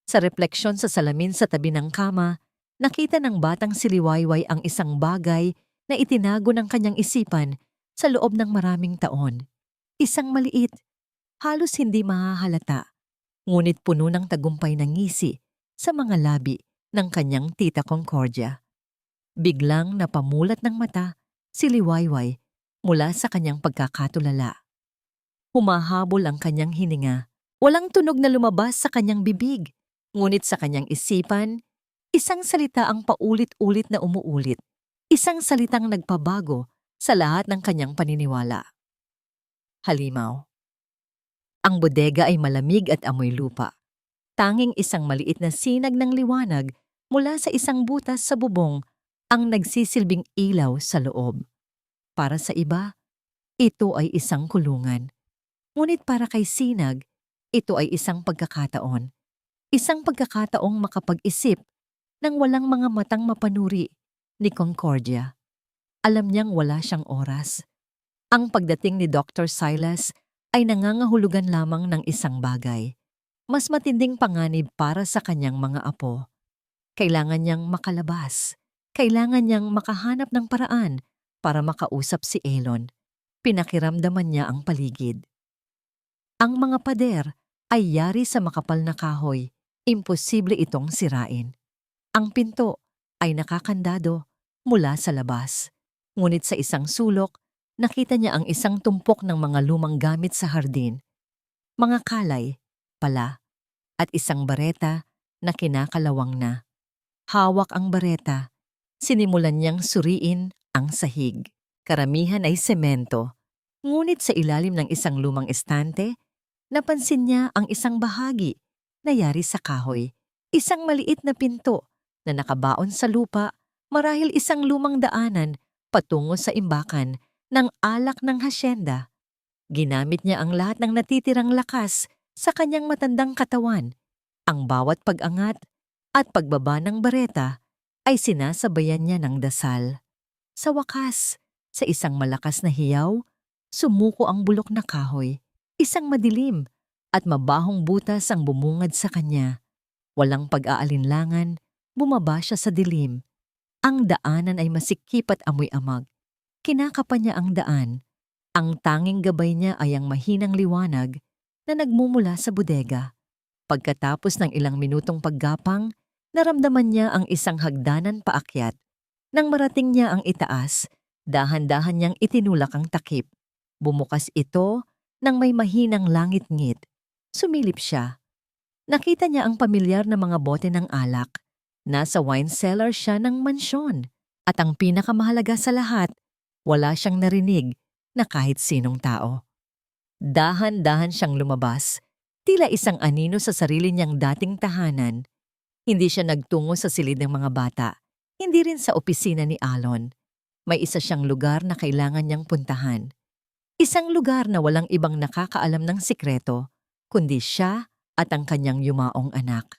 Sa refleksyon sa salamin sa tabi ng kama, nakita ng batang si Liwayway ang isang bagay na itinago ng kanyang isipan sa loob ng maraming taon. Isang maliit, halos hindi mahahalata, ngunit puno ng tagumpay ng ngisi sa mga labi ng kanyang tita Concordia. Biglang napamulat ng mata si Liwayway mula sa kanyang pagkakatulala. Humahabol ang kanyang hininga. Walang tunog na lumabas sa kanyang bibig, ngunit sa kanyang isipan, isang salita ang paulit-ulit na umuulit. Isang salitang nagpabago sa lahat ng kanyang paniniwala. Halimaw. Ang bodega ay malamig at amoy lupa. Tanging isang maliit na sinag ng liwanag mula sa isang butas sa bubong ang nagsisilbing ilaw sa loob. Para sa iba, ito ay isang kulungan. Ngunit para kay Sinag, ito ay isang pagkakataon. Isang pagkakataong makapag-isip nang walang mga matang mapanuri ni Concordia. Alam niyang wala siyang oras. Ang pagdating ni Dr. Silas ay nangangahulugan lamang ng isang bagay. Mas matinding panganib para sa kanyang mga apo. Kailangan niyang makalabas. Kailangan niyang makahanap ng paraan para makausap si Elon. Pinakiramdaman niya ang paligid. Ang mga pader ay yari sa makapal na kahoy. Imposible itong sirain. Ang pinto ay nakakandado mula sa labas. Ngunit sa isang sulok, nakita niya ang isang tumpok ng mga lumang gamit sa hardin. Mga kalay, pala, at isang bareta na kinakalawang na. Hawak ang bareta. Sinimulan niyang suriin ang sahig. Karamihan ay semento. Ngunit sa ilalim ng isang lumang estante, napansin niya ang isang bahagi na yari sa kahoy. Isang maliit na pinto na nakabaon sa lupa, marahil isang lumang daanan patungo sa imbakan ng alak ng hasyenda. Ginamit niya ang lahat ng natitirang lakas sa kanyang matandang katawan. Ang bawat pag-angat at pagbaba ng bareta ay sinasabayan niya ng dasal. Sa wakas, sa isang malakas na hiyaw, sumuko ang bulok na kahoy. Isang madilim at mabahong butas ang bumungad sa kanya. Walang pag-aalinlangan, bumaba siya sa dilim. Ang daanan ay masikip at amoy-amag. Kinakapan niya ang daan. Ang tanging gabay niya ay ang mahinang liwanag na nagmumula sa bodega. Pagkatapos ng ilang minutong paggapang, naramdaman niya ang isang hagdanan paakyat. Nang marating niya ang itaas, dahan-dahan niyang itinulak ang takip. Bumukas ito nang may mahinang langit-ngit. Sumilip siya. Nakita niya ang pamilyar na mga bote ng alak. Nasa wine cellar siya ng mansyon. At ang pinakamahalaga sa lahat, wala siyang narinig na kahit sinong tao. Dahan-dahan siyang lumabas, tila isang anino sa sarili niyang dating tahanan. Hindi siya nagtungo sa silid ng mga bata, hindi rin sa opisina ni Alon. May isa siyang lugar na kailangan niyang puntahan. Isang lugar na walang ibang nakakaalam ng sikreto, kundi siya at ang kanyang yumaong anak.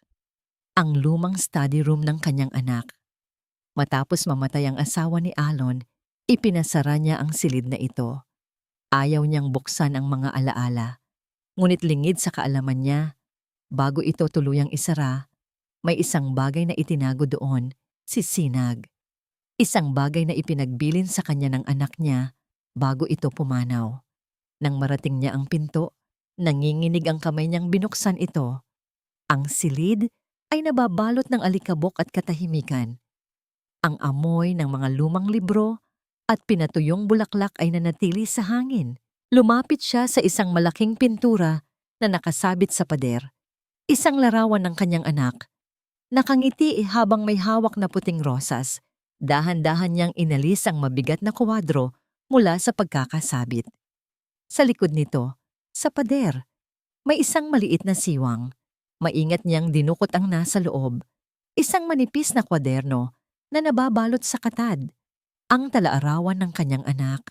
Ang lumang study room ng kanyang anak. Matapos mamatay ang asawa ni Alon, ipinasara niya ang silid na ito. Ayaw niyang buksan ang mga alaala. Ngunit lingid sa kaalaman niya, bago ito tuluyang isara, may isang bagay na itinago doon, si Sinag. Isang bagay na ipinagbilin sa kanya ng anak niya bago ito pumanaw. Nang marating niya ang pinto, nanginginig ang kamay niyang binuksan ito. Ang silid ay nababalot ng alikabok at katahimikan. Ang amoy ng mga lumang libro at pinatuyong bulaklak ay nanatili sa hangin. Lumapit siya sa isang malaking pintura na nakasabit sa pader. Isang larawan ng kanyang anak. Nakangiti habang may hawak na puting rosas. Dahan-dahan niyang inalis ang mabigat na kuwadro mula sa pagkakasabit. Sa likod nito, sa pader, may isang maliit na siwang. Maingat niyang dinukot ang nasa loob. Isang manipis na kwaderno na nababalot sa katad. Ang talaarawan ng kanyang anak.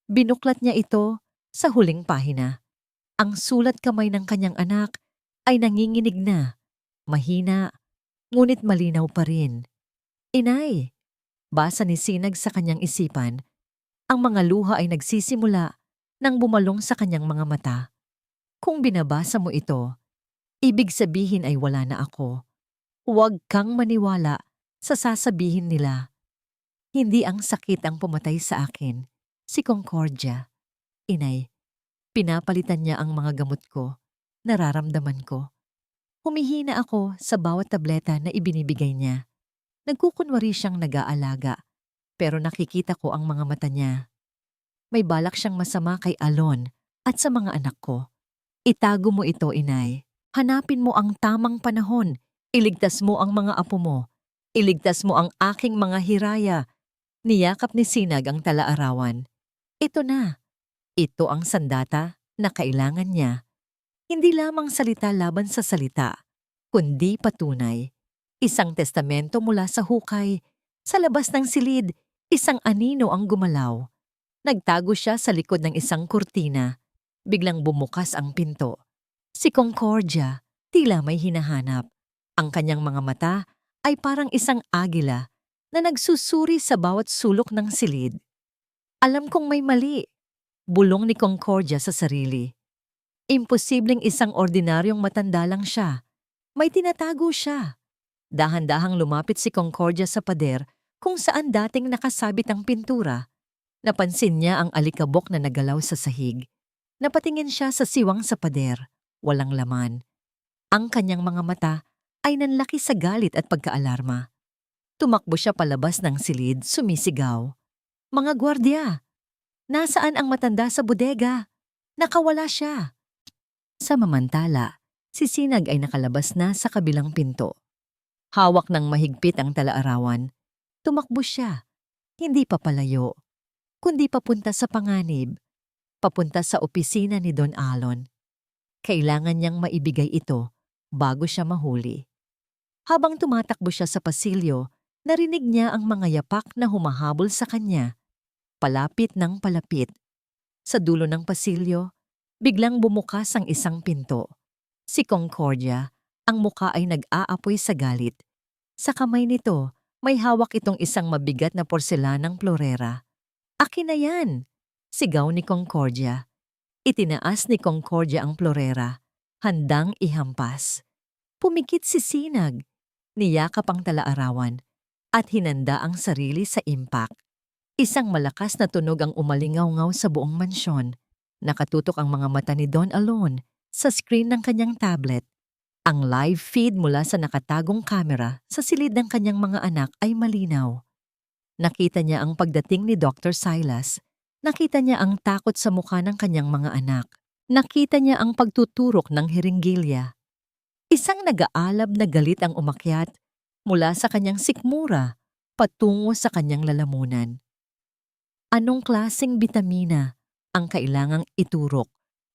Binuklat niya ito sa huling pahina. Ang sulat kamay ng kanyang anak ay nanginginig na, mahina, ngunit malinaw pa rin. Inay, basa ni Sinag sa kanyang isipan. Ang mga luha ay nagsisimula nang bumalong sa kanyang mga mata. Kung binabasa mo ito, ibig sabihin ay wala na ako. Huwag kang maniwala sa sasabihin nila. Hindi ang sakit ang pumatay sa akin, si Concordia. Inay, pinapalitan niya ang mga gamot ko, nararamdaman ko. Humihina ako sa bawat tableta na ibinibigay niya. Nagkukunwari siyang nag-aalaga, pero nakikita ko ang mga mata niya. May balak siyang masama kay Alon at sa mga anak ko. Itago mo ito, inay. Hanapin mo ang tamang panahon. Iligtas mo ang mga apo mo. Iligtas mo ang aking mga hiraya. Niyakap ni Sinag ang talaarawan. Ito na. Ito ang sandata na kailangan niya. Hindi lamang salita laban sa salita, kundi patunay. Isang testamento mula sa hukay. Sa labas ng silid, isang anino ang gumalaw. Nagtago siya sa likod ng isang kurtina. Biglang bumukas ang pinto. Si Concordia, tila may hinahanap. Ang kanyang mga mata ay parang isang agila na nagsusuri sa bawat sulok ng silid. Alam kong may mali. Bulong ni Concordia sa sarili. Imposibleng isang ordinaryong matanda lang siya. May tinatago siya. Dahan-dahang lumapit si Concordia sa pader kung saan dating nakasabit ang pintura. Napansin niya ang alikabok na nagalaw sa sahig. Napatingin siya sa siwang sa pader. Walang laman. Ang kanyang mga mata ay nanlaki sa galit at pagkaalarma. Tumakbo siya palabas ng silid, sumisigaw. Mga gwardya! Nasaan ang matanda sa bodega? Nakawala siya. Sa mamantala, si Sinag ay nakalabas na sa kabilang pinto. Hawak ng mahigpit ang talaarawan. Tumakbo siya. Hindi pa palayo, kundi papunta sa panganib. Papunta sa opisina ni Don Alon. Kailangan niyang maibigay ito bago siya mahuli. Habang tumatakbo siya sa pasilyo, narinig niya ang mga yapak na humahabol sa kanya. Palapit ng palapit. Sa dulo ng pasilyo, biglang bumukas ang isang pinto. Si Concordia, ang muka ay nag-aapoy sa galit. Sa kamay nito, may hawak itong isang mabigat na porselanang florera. Akin na yan! Sigaw ni Concordia. Itinaas ni Concordia ang florera, handang ihampas. Pumikit si Sinag, niyakap ang talaarawan, at hinanda ang sarili sa impact. Isang malakas na tunog ang umalingaw-ngaw sa buong mansyon. Nakatutok ang mga mata ni Don Alon sa screen ng kanyang tablet. Ang live feed mula sa nakatagong kamera sa silid ng kanyang mga anak ay malinaw. Nakita niya ang pagdating ni Dr. Silas. Nakita niya ang takot sa mukha ng kanyang mga anak. Nakita niya ang pagtuturok ng hiringgilya. Isang nag-aalab na galit ang umakyat mula sa kanyang sikmura patungo sa kanyang lalamunan. Anong klaseng bitamina ang kailangang iturok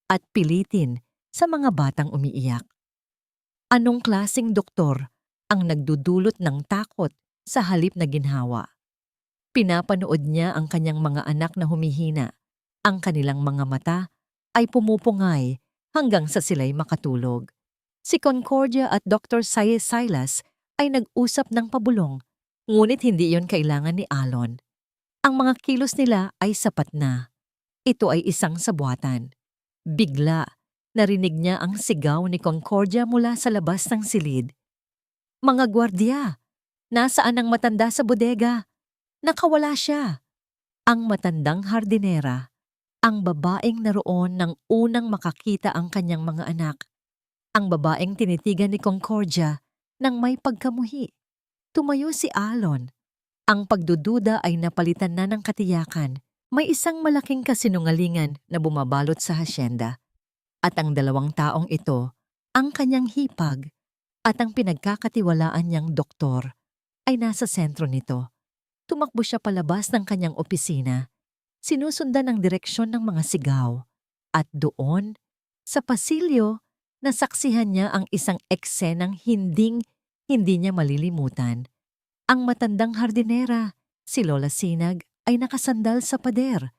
at pilitin sa mga batang umiiyak? Anong klaseng doktor ang nagdudulot ng takot sa halip na ginhawa? Pinapanood niya ang kanyang mga anak na humihina. Ang kanilang mga mata ay pumupungay hanggang sa sila'y makatulog. Si Concordia at Dr. Silas ay nag-usap ng pabulong, ngunit hindi iyon kailangan ni Alon. Ang mga kilos nila ay sapat na. Ito ay isang sabuatan. Bigla, narinig niya ang sigaw ni Concordia mula sa labas ng silid. Mga gwardiya! Nasaan ang matanda sa bodega? Nakawala siya. Ang matandang hardinera, ang babaeng naroon nang unang makakita ang kanyang mga anak. Ang babaeng tinitigan ni Concordia nang may pagkamuhi. Tumayo si Alon. Ang pagdududa ay napalitan na ng katiyakan. May isang malaking kasinungalingan na bumabalot sa hasyenda. At ang dalawang taong ito, ang kanyang hipag at ang pinagkakatiwalaan niyang doktor, ay nasa sentro nito. Tumakbo siya palabas ng kanyang opisina, sinusundan ang direksyon ng mga sigaw. At doon, sa pasilyo, nasaksihan niya ang isang eksenang hindi niya malilimutan. Ang matandang hardinera, si Lola Sinag, ay nakasandal sa pader.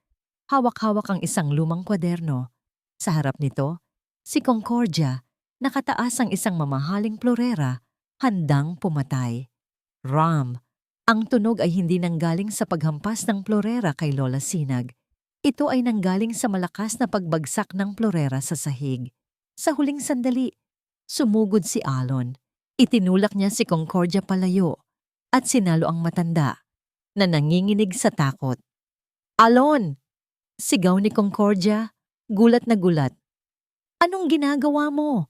Hawak-hawak ang isang lumang kwaderno. Sa harap nito, si Concordia, nakataas ang isang mamahaling plorera, handang pumatay. Ram. Ang tunog ay hindi nanggaling sa paghampas ng plorera kay Lola Sinag. Ito ay nanggaling sa malakas na pagbagsak ng plorera sa sahig. Sa huling sandali, sumugod si Alon. Itinulak niya si Concordia palayo at sinalo ang matanda na nanginginig sa takot. Alon! Sigaw ni Concordia, gulat na gulat. Anong ginagawa mo?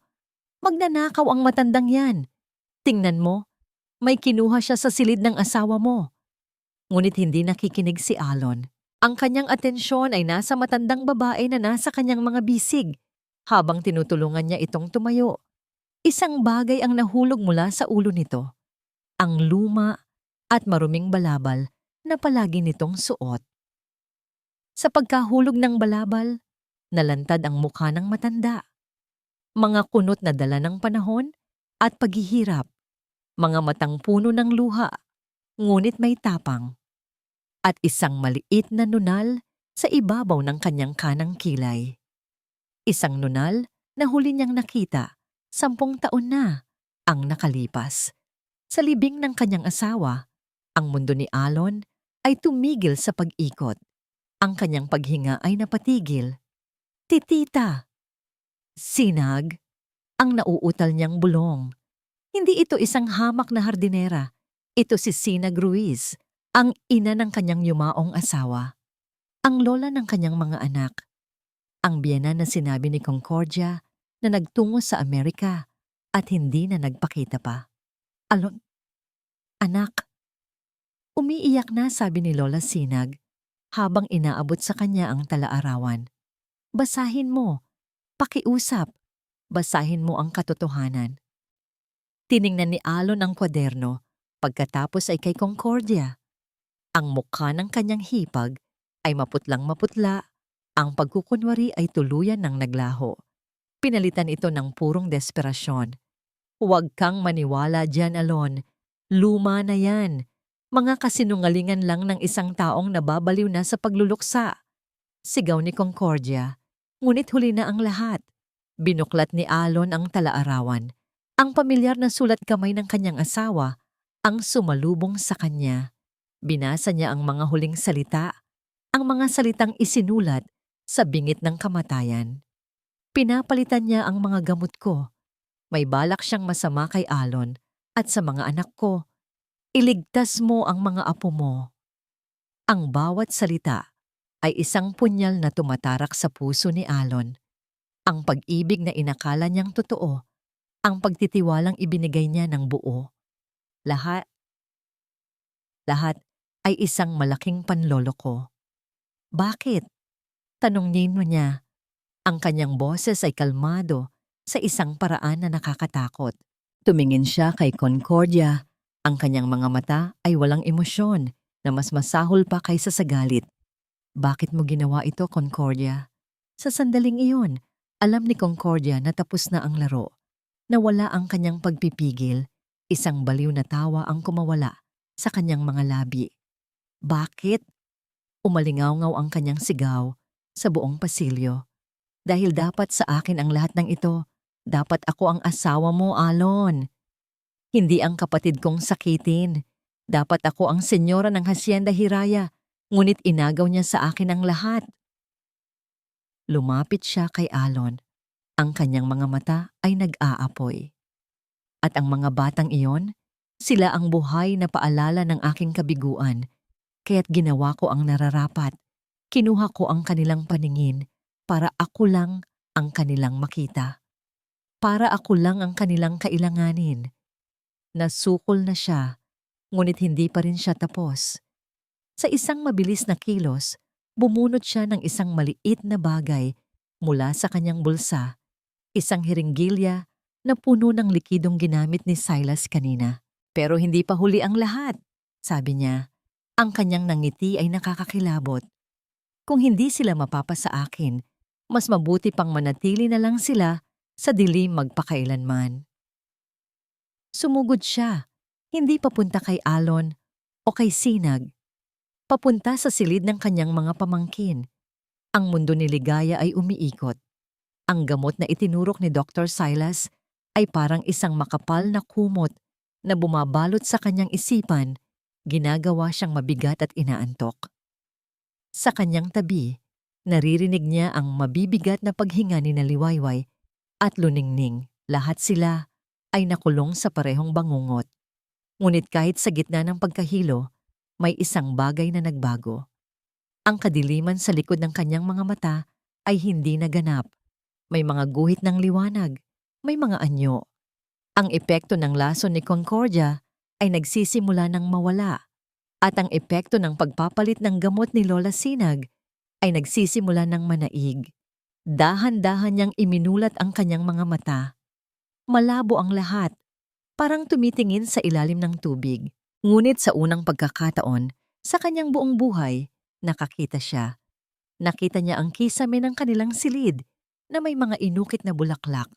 Magnanakaw ang matandang yan. Tingnan mo, may kinuha siya sa silid ng asawa mo. Ngunit hindi nakikinig si Alon. Ang kanyang atensyon ay nasa matandang babae na nasa kanyang mga bisig habang tinutulungan niya itong tumayo. Isang bagay ang nahulog mula sa ulo nito. Ang luma at maruming balabal na palagi nitong suot. Sa pagkahulog ng balabal, nalantad ang mukha ng matanda. Mga kunot na dala ng panahon at paghihirap. Mga matang puno ng luha, ngunit may tapang. At isang maliit na nunal sa ibabaw ng kanyang kanang kilay. Isang nunal na huli niyang nakita, 10 taon na ang nakalipas. Sa libing ng kanyang asawa, ang mundo ni Alon ay tumigil sa pag-ikot. Ang kanyang paghinga ay napatigil. Titita! Sinag, ang nauutal niyang bulong. Hindi ito isang hamak na hardinera. Ito si Sinag Ruiz, ang ina ng kanyang yumaong asawa. Ang lola ng kanyang mga anak. Ang biyena na sinabi ni Concordia na nagtungo sa Amerika at hindi na nagpakita pa. Alon, anak. Umiiyak na, sabi ni Lola Sinag habang inaabot sa kanya ang talaarawan. Basahin mo, pakiusap, basahin mo ang katotohanan. Tiningnan ni Alon ang kwaderno, pagkatapos ay kay Concordia. Ang mukha ng kanyang hipag ay maputlang maputla, ang pagkukunwari ay tuluyan ng naglaho. Pinalitan ito ng purong desperasyon. Huwag kang maniwala dyan, Alon. Luma na yan. Mga kasinungalingan lang ng isang taong nababaliw na sa pagluluksa. Sigaw ni Concordia, ngunit huli na ang lahat. Binuklat ni Alon ang talaarawan. Ang pamilyar na sulat kamay ng kanyang asawa ang sumalubong sa kanya. Binasa niya ang mga huling salita, ang mga salitang isinulat sa bingit ng kamatayan. Pinapalitan niya ang mga gamot ko. May balak siyang masama kay Alon at sa mga anak ko. Iligtas mo ang mga apo mo. Ang bawat salita ay isang punyal na tumatarak sa puso ni Alon. Ang pag-ibig na inakala niyang totoo, ang pagtitiwalang ibinigay niya ng buo. Lahat ay isang malaking panloloko. Bakit? Tanong niya. Ang kanyang boses ay kalmado sa isang paraan na nakakatakot. Tumingin siya kay Concordia. Ang kanyang mga mata ay walang emosyon na mas masahol pa kaysa sa galit. Bakit mo ginawa ito, Concordia? Sa sandaling iyon, alam ni Concordia na tapos na ang laro. Nawala ang kanyang pagpipigil. Isang baliw na tawa ang kumawala sa kanyang mga labi. Bakit? Umalingaw-ngaw ang kanyang sigaw sa buong pasilyo. Dahil dapat sa akin ang lahat ng ito. Dapat ako ang asawa mo, Alon. Hindi ang kapatid kong sakitin. Dapat ako ang senyora ng Hacienda Hiraya, ngunit inagaw niya sa akin ang lahat. Lumapit siya kay Alon. Ang kanyang mga mata ay nag-aapoy. At ang mga batang iyon, sila ang buhay na paalala ng aking kabiguan, kaya't ginawa ko ang nararapat. Kinuha ko ang kanilang paningin para ako lang ang kanilang makita. Para ako lang ang kanilang kailanganin. Nasukol na siya, ngunit hindi pa rin siya tapos. Sa isang mabilis na kilos, bumunot siya ng isang maliit na bagay mula sa kanyang bulsa, isang hiringgilya na puno ng likidong ginamit ni Silas kanina. Pero hindi pa huli ang lahat, sabi niya. Ang kanyang nangiti ay nakakakilabot. Kung hindi sila mapapasa akin, mas mabuti pang manatili na lang sila sa dilim magpakailanman. Sumugod siya, hindi papunta kay Alon o kay Sinag. Papunta sa silid ng kanyang mga pamangkin. Ang mundo ni Ligaya ay umiikot. Ang gamot na itinurok ni Dr. Silas ay parang isang makapal na kumot na bumabalot sa kanyang isipan, ginagawa siyang mabigat at inaantok. Sa kanyang tabi, naririnig niya ang mabibigat na paghinga ni Liwayway at Luningning. Lahat sila ay nakulong sa parehong bangungot. Ngunit kahit sa gitna ng pagkahilo, may isang bagay na nagbago. Ang kadiliman sa likod ng kanyang mga mata ay hindi naganap. May mga guhit ng liwanag, may mga anyo. Ang epekto ng lason ni Concordia ay nagsisimula ng mawala. At ang epekto ng pagpapalit ng gamot ni Lola Sinag ay nagsisimula ng manaig. Dahan-dahan niyang iminulat ang kanyang mga mata. Malabo ang lahat, parang tumitingin sa ilalim ng tubig. Ngunit sa unang pagkakataon, sa kanyang buong buhay, nakakita siya. Nakita niya ang kisame ng kanilang silid na may mga inukit na bulaklak.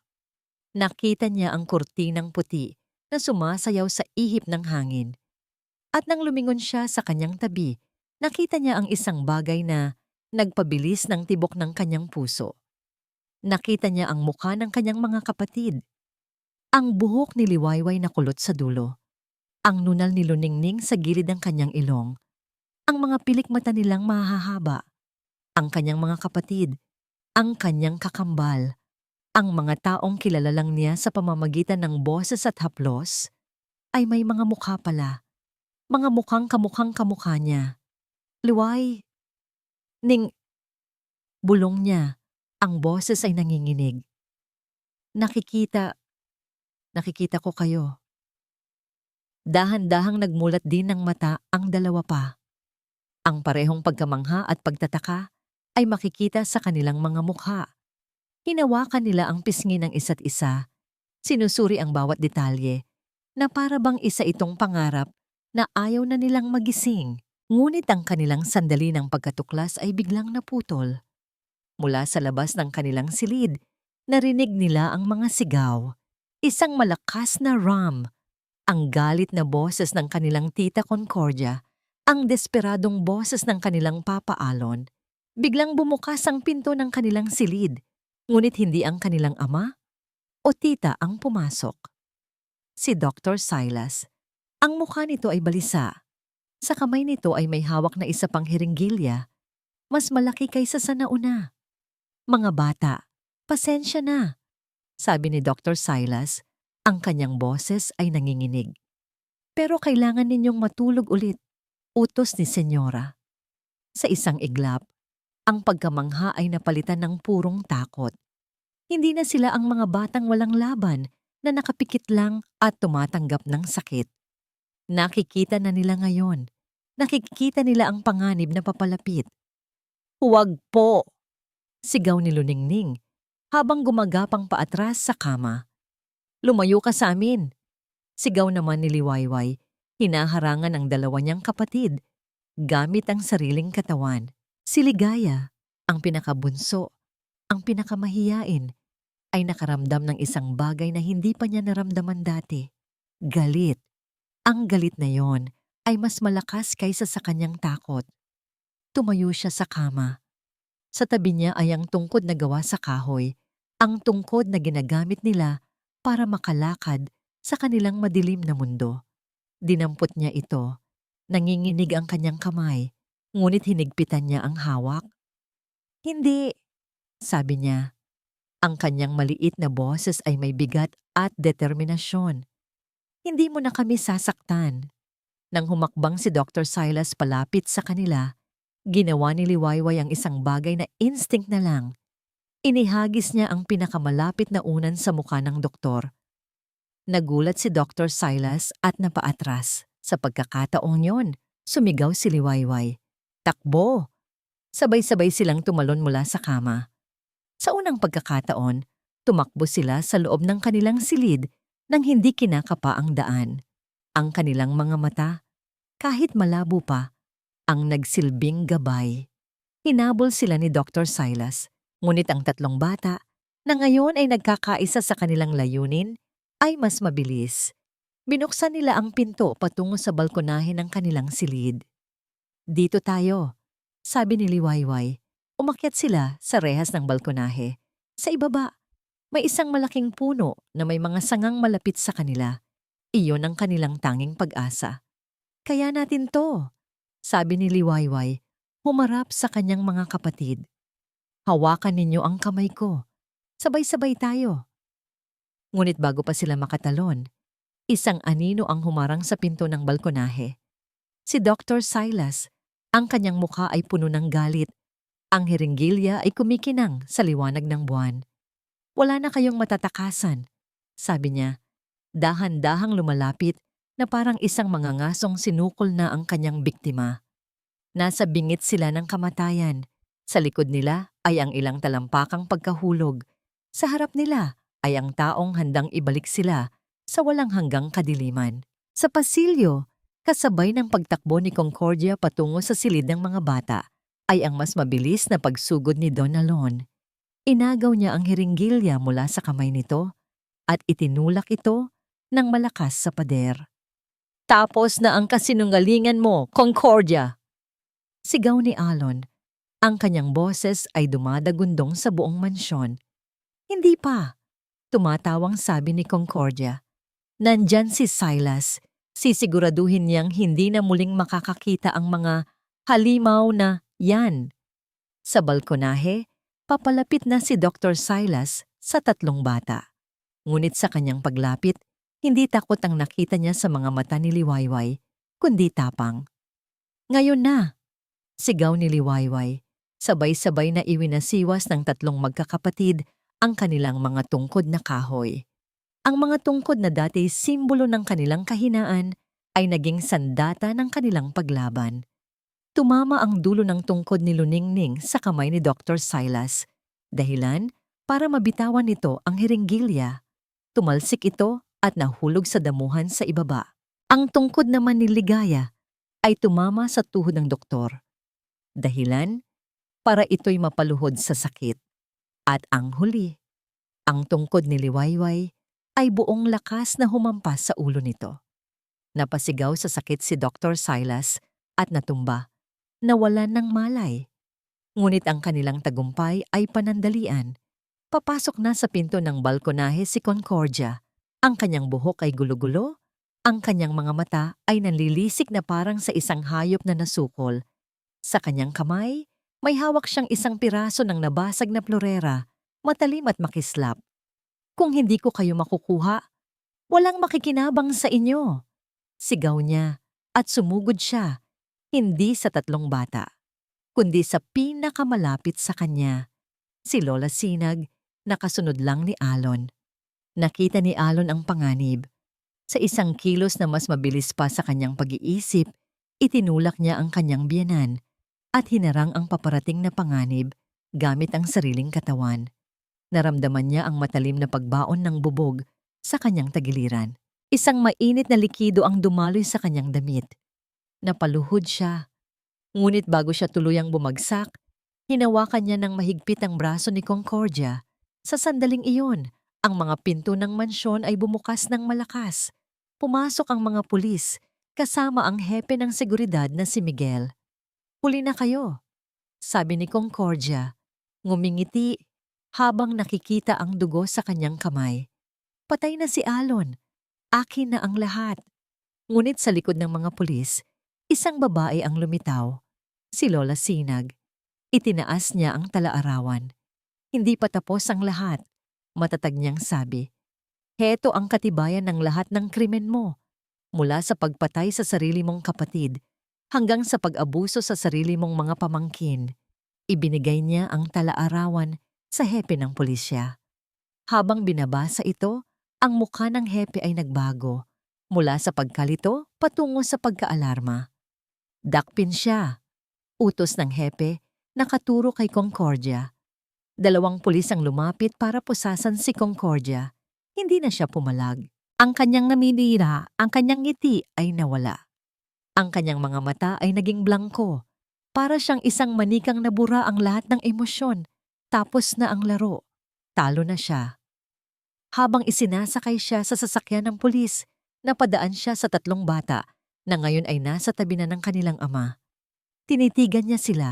Nakita niya ang kurtinang puti na sumasayaw sa ihip ng hangin. At nang lumingon siya sa kanyang tabi, nakita niya ang isang bagay na nagpabilis ng tibok ng kanyang puso. Nakita niya ang mukha ng kanyang mga kapatid. Ang buhok ni Liwayway na kulot sa dulo. Ang nunal ni Luningning sa gilid ng kanyang ilong. Ang mga pilik mata nilang mahahaba. Ang kanyang mga kapatid. Ang kanyang kakambal. Ang mga taong kilala lang niya sa pamamagitan ng boses at haplos ay may mga mukha pala. Mga mukhang kamukhang kamukha niya. Liway. Ning. Bulong niya. Ang boses ay nanginginig. Nakikita ko kayo. Dahan-dahang nagmulat din ng mata ang dalawa pa. Ang parehong pagkamangha at pagtataka ay makikita sa kanilang mga mukha. Hinawakan nila ang pisngi ng isa't isa. Sinusuri ang bawat detalye na para bang isa itong pangarap na ayaw na nilang magising. Ngunit ang kanilang sandali ng pagkatuklas ay biglang naputol. Mula sa labas ng kanilang silid, narinig nila ang mga sigaw. Isang malakas na ram. Ang galit na boses ng kanilang tita Concordia, ang desperadong boses ng kanilang papa Alon. Biglang bumukas ang pinto ng kanilang silid, ngunit hindi ang kanilang ama o tita ang pumasok. Si Dr. Silas. Ang mukha nito ay balisa. Sa kamay nito ay may hawak na isa pang hiringgilya, mas malaki kaysa sa nauna. Mga bata, pasensya na, sabi ni Dr. Silas. Ang kanyang boses ay nanginginig. Pero kailangan ninyong matulog ulit, utos ni Senyora. Sa isang iglap, ang pagkamangha ay napalitan ng purong takot. Hindi na sila ang mga batang walang laban na nakapikit lang at tumatanggap ng sakit. Nakikita na nila ngayon. Nakikita nila ang panganib na papalapit. Huwag po! Sigaw ni Luningning habang gumagapang paatras sa kama. Lumayo ka sa amin! Sigaw naman ni Liwayway, hinaharangan ang dalawa niyang kapatid, gamit ang sariling katawan. Si Ligaya, ang pinakabunso, ang pinakamahiyain, ay nakaramdam ng isang bagay na hindi pa niya naramdaman dati. Galit. Ang galit na yon ay mas malakas kaysa sa kanyang takot. Tumayo siya sa kama. Sa tabi niya ay ang tungkod na gawa sa kahoy, ang tungkod na ginagamit nila para makalakad sa kanilang madilim na mundo. Dinampot niya ito. Nanginginig ang kanyang kamay, ngunit hinigpitan niya ang hawak. Hindi! sabi niya. Ang kanyang maliit na boses ay may bigat at determinasyon. Hindi mo na kami sasaktan. Nang humakbang si Dr. Silas palapit sa kanila, ginawa ni Liwayway ang isang bagay na instinct na lang. Inihagis niya ang pinakamalapit na unan sa mukha ng doktor. Nagulat si Dr. Silas at napaatras. Sa pagkakataong yon, sumigaw si Liwayway. Takbo! Sabay-sabay silang tumalon mula sa kama. Sa unang pagkakataon, tumakbo sila sa loob ng kanilang silid nang hindi kinakapa ang daan. Ang kanilang mga mata, kahit malabo pa, ang nagsilbing gabay. Hinabol sila ni Dr. Silas, ngunit ang tatlong bata, na ngayon ay nagkakaisa sa kanilang layunin, ay mas mabilis. Binuksan nila ang pinto patungo sa balkonahe ng kanilang silid. Dito tayo, sabi ni Liwayway. Umakyat sila sa rehas ng balkonahe. Sa ibaba, may isang malaking puno na may mga sangang malapit sa kanila. Iyon ang kanilang tanging pag-asa. Kaya natin to, sabi ni Liwayway, humarap sa kanyang mga kapatid. Hawakan ninyo ang kamay ko. Sabay-sabay tayo. Ngunit bago pa sila makatalon, isang anino ang humarang sa pinto ng balkonahe. Si Dr. Silas, ang kanyang mukha ay puno ng galit. Ang hiringgilya ay kumikinang sa liwanag ng buwan. Wala na kayong matatakasan, sabi niya. Dahan-dahang lumalapit na parang isang mangangasong sinukol na ang kanyang biktima. Nasa bingit sila ng kamatayan. Sa likod nila ay ang ilang talampakang pagkahulog. Sa harap nila ay ang taong handang ibalik sila sa walang hanggang kadiliman. Sa pasilyo, kasabay ng pagtakbo ni Concordia patungo sa silid ng mga bata, ay ang mas mabilis na pagsugod ni Don Alon. Inagaw niya ang hiringgilya mula sa kamay nito at itinulak ito ng malakas sa pader. Tapos na ang kasinungalingan mo, Concordia! Sigaw ni Alon. Ang kanyang boses ay dumadagundong sa buong mansyon. Hindi pa, tumatawang sabi ni Concordia. Nandyan si Silas. Sisiguraduhin niyang hindi na muling makakakita ang mga halimaw na yan. Sa balkonahe, papalapit na si Dr. Silas sa tatlong bata. Ngunit sa kanyang paglapit, hindi takot ang nakita niya sa mga mata ni Liwayway, kundi tapang. Ngayon na, sigaw ni Liwayway. Sabay-sabay na iwinasiwas ng tatlong magkakapatid ang kanilang mga tungkod na kahoy. Ang mga tungkod na dati simbolo ng kanilang kahinaan ay naging sandata ng kanilang paglaban. Tumama ang dulo ng tungkod ni Luningning sa kamay ni Dr. Silas. Dahilan para mabitawan nito ang hiringgilya. Tumalsik ito at nahulog sa damuhan sa ibaba. Ang tungkod naman ni Ligaya ay tumama sa tuhod ng doktor. Dahilan para ito'y mapaluhod sa sakit. At ang huli, ang tungkod ni Liwayway ay buong lakas na humampas sa ulo nito. Napasigaw sa sakit si Dr. Silas at natumba. Nawalan ng malay. Ngunit ang kanilang tagumpay ay panandalian. Papasok na sa pinto ng balkonahe si Concordia. Ang kanyang buhok ay gulo-gulo, ang kanyang mga mata ay nanlilisik na parang sa isang hayop na nasukol. Sa kanyang kamay, may hawak siyang isang piraso ng nabasag na florera, matalim at makislap. Kung hindi ko kayo makukuha, walang makikinabang sa inyo. Sigaw niya at sumugod siya. Hindi sa tatlong bata, kundi sa pinakamalapit sa kanya, si Lola Sinag, nakasunod lang ni Alon. Nakita ni Alon ang panganib. Sa isang kilos na mas mabilis pa sa kanyang pag-iisip, itinulak niya ang kanyang biyenan at hinarang ang paparating na panganib gamit ang sariling katawan. Naramdaman niya ang matalim na pagbaon ng bubog sa kanyang tagiliran. Isang mainit na likido ang dumaloy sa kanyang damit. Napaluhod siya. Ngunit bago siya tuluyang bumagsak, hinawakan niya ng mahigpit ang braso ni Concordia. Sa sandaling iyon, ang mga pinto ng mansyon ay bumukas ng malakas. Pumasok ang mga pulis, kasama ang hepe ng seguridad na si Miguel. Huli na kayo, sabi ni Concordia. Ngumingiti habang nakikita ang dugo sa kanyang kamay. Patay na si Alon. Akin na ang lahat. Ngunit sa likod ng mga pulis, isang babae ang lumitaw, si Lola Sinag. Itinaas niya ang talaarawan. Hindi pa tapos ang lahat. Matatag niyang sabi, heto ang katibayan ng lahat ng krimen mo. Mula sa pagpatay sa sarili mong kapatid hanggang sa pag-abuso sa sarili mong mga pamangkin. Ibinigay niya ang talaarawan sa hepe ng pulisya. Habang binabasa ito, ang mukha ng hepe ay nagbago. Mula sa pagkalito patungo sa pagkaalarma. Dakpin siya. Utos ng hepe, nakaturo kay Concordia. 2 pulis ang lumapit para pusasan si Concordia. Hindi na siya pumalag. Ang kanyang naninira, ang kanyang ngiti ay nawala. Ang kanyang mga mata ay naging blangko. Para siyang isang manikang nabura ang lahat ng emosyon. Tapos na ang laro. Talo na siya. Habang isinasakay siya sa sasakyan ng pulis, napadaan siya sa 3 bata na ngayon ay nasa tabi na ng kanilang ama. Tinitigan niya sila.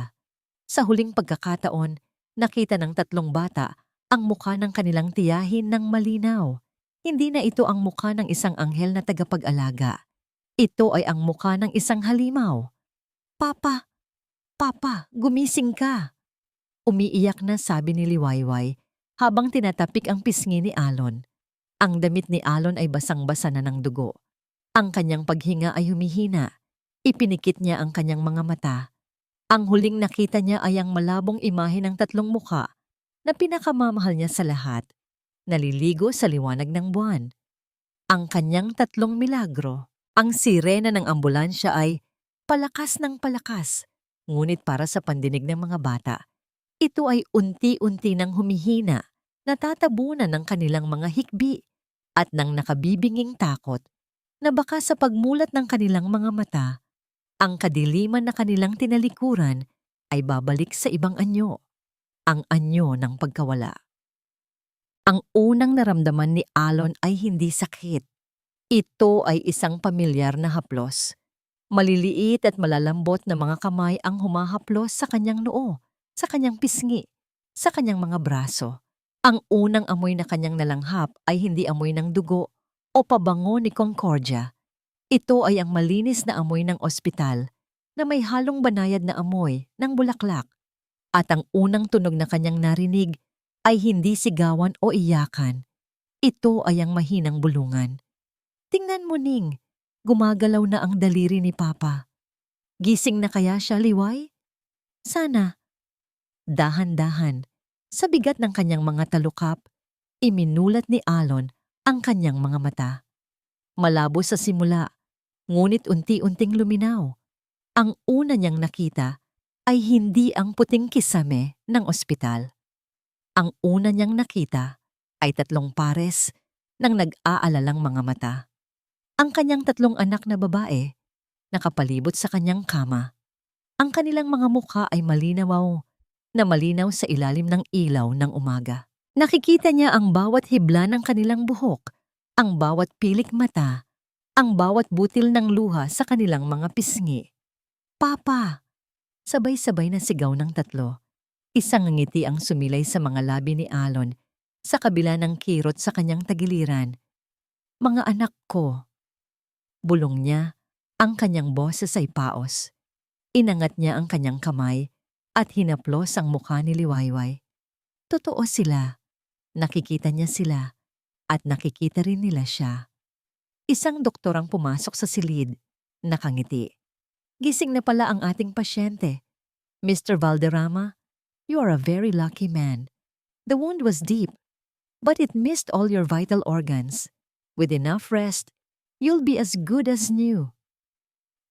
Sa huling pagkakataon, nakita ng 3 bata ang mukha ng kanilang tiyahin ng malinaw. Hindi na ito ang mukha ng isang anghel na tagapag-alaga. Ito ay ang mukha ng isang halimaw. Papa! Papa! Gumising ka! Umiiyak na sabi ni Liwayway habang tinatapik ang pisngi ni Alon. Ang damit ni Alon ay basang-basa na ng dugo. Ang kanyang paghinga ay humihina. Ipinikit niya ang kanyang mga mata. Ang huling nakita niya ay ang malabong imahe ng 3 mukha na pinakamamahal niya sa lahat. Naliligo sa liwanag ng buwan. Ang kanyang 3 milagro. Ang sirena ng ambulansya ay palakas ng palakas. Ngunit para sa pandinig ng mga bata, ito ay unti-unti nang humihina, natatabunan ng kanilang mga hikbi at ng nakabibinging takot na baka sa pagmulat ng kanilang mga mata, ang kadiliman na kanilang tinalikuran ay babalik sa ibang anyo, ang anyo ng pagkawala. Ang unang naramdaman ni Alon ay hindi sakit. Ito ay isang pamilyar na haplos. Maliliit at malalambot na mga kamay ang humahaplos sa kanyang noo, sa kanyang pisngi, sa kanyang mga braso. Ang unang amoy na kanyang nalanghap ay hindi amoy ng dugo o pabango ni Concordia. Ito ay ang malinis na amoy ng ospital na may halong banayad na amoy ng bulaklak. At ang unang tunog na kanyang narinig ay hindi sigawan o iyakan. Ito ay ang mahinang bulungan. Tingnan mo, Ning, gumagalaw na ang daliri ni Papa. Gising na kaya siya, Liway? Sana. Dahan-dahan, sa bigat ng kanyang mga talukap, iminulat ni Alon ang kanyang mga mata. Malabo sa simula, ngunit unti-unting luminaw. Ang una niyang nakita ay hindi ang puting kisame ng ospital. Ang una niyang nakita ay 3 pares ng nag-aalalang mga mata. Ang kanyang 3 anak na babae, nakapalibot sa kanyang kama. Ang kanilang mga mukha ay malinaw na malinaw sa ilalim ng ilaw ng umaga. Nakikita niya ang bawat hibla ng kanilang buhok, ang bawat pilik mata, ang bawat butil ng luha sa kanilang mga pisngi. Papa! Sabay-sabay na sigaw ng 3. Isang ngiti ang sumilay sa mga labi ni Alon sa kabila ng kirot sa kanyang tagiliran. Mga anak ko. Bulong niya, ang kanyang boses ay paos. Inangat niya ang kanyang kamay at hinaplos ang mukha ni Liwayway. Totoo sila. Nakikita niya sila at nakikita rin nila siya. Isang doktor ang pumasok sa silid, nakangiti. Gising na pala ang ating pasyente. Mr. Valderrama, you are a very lucky man. The wound was deep, but it missed all your vital organs. With enough rest, you'll be as good as new.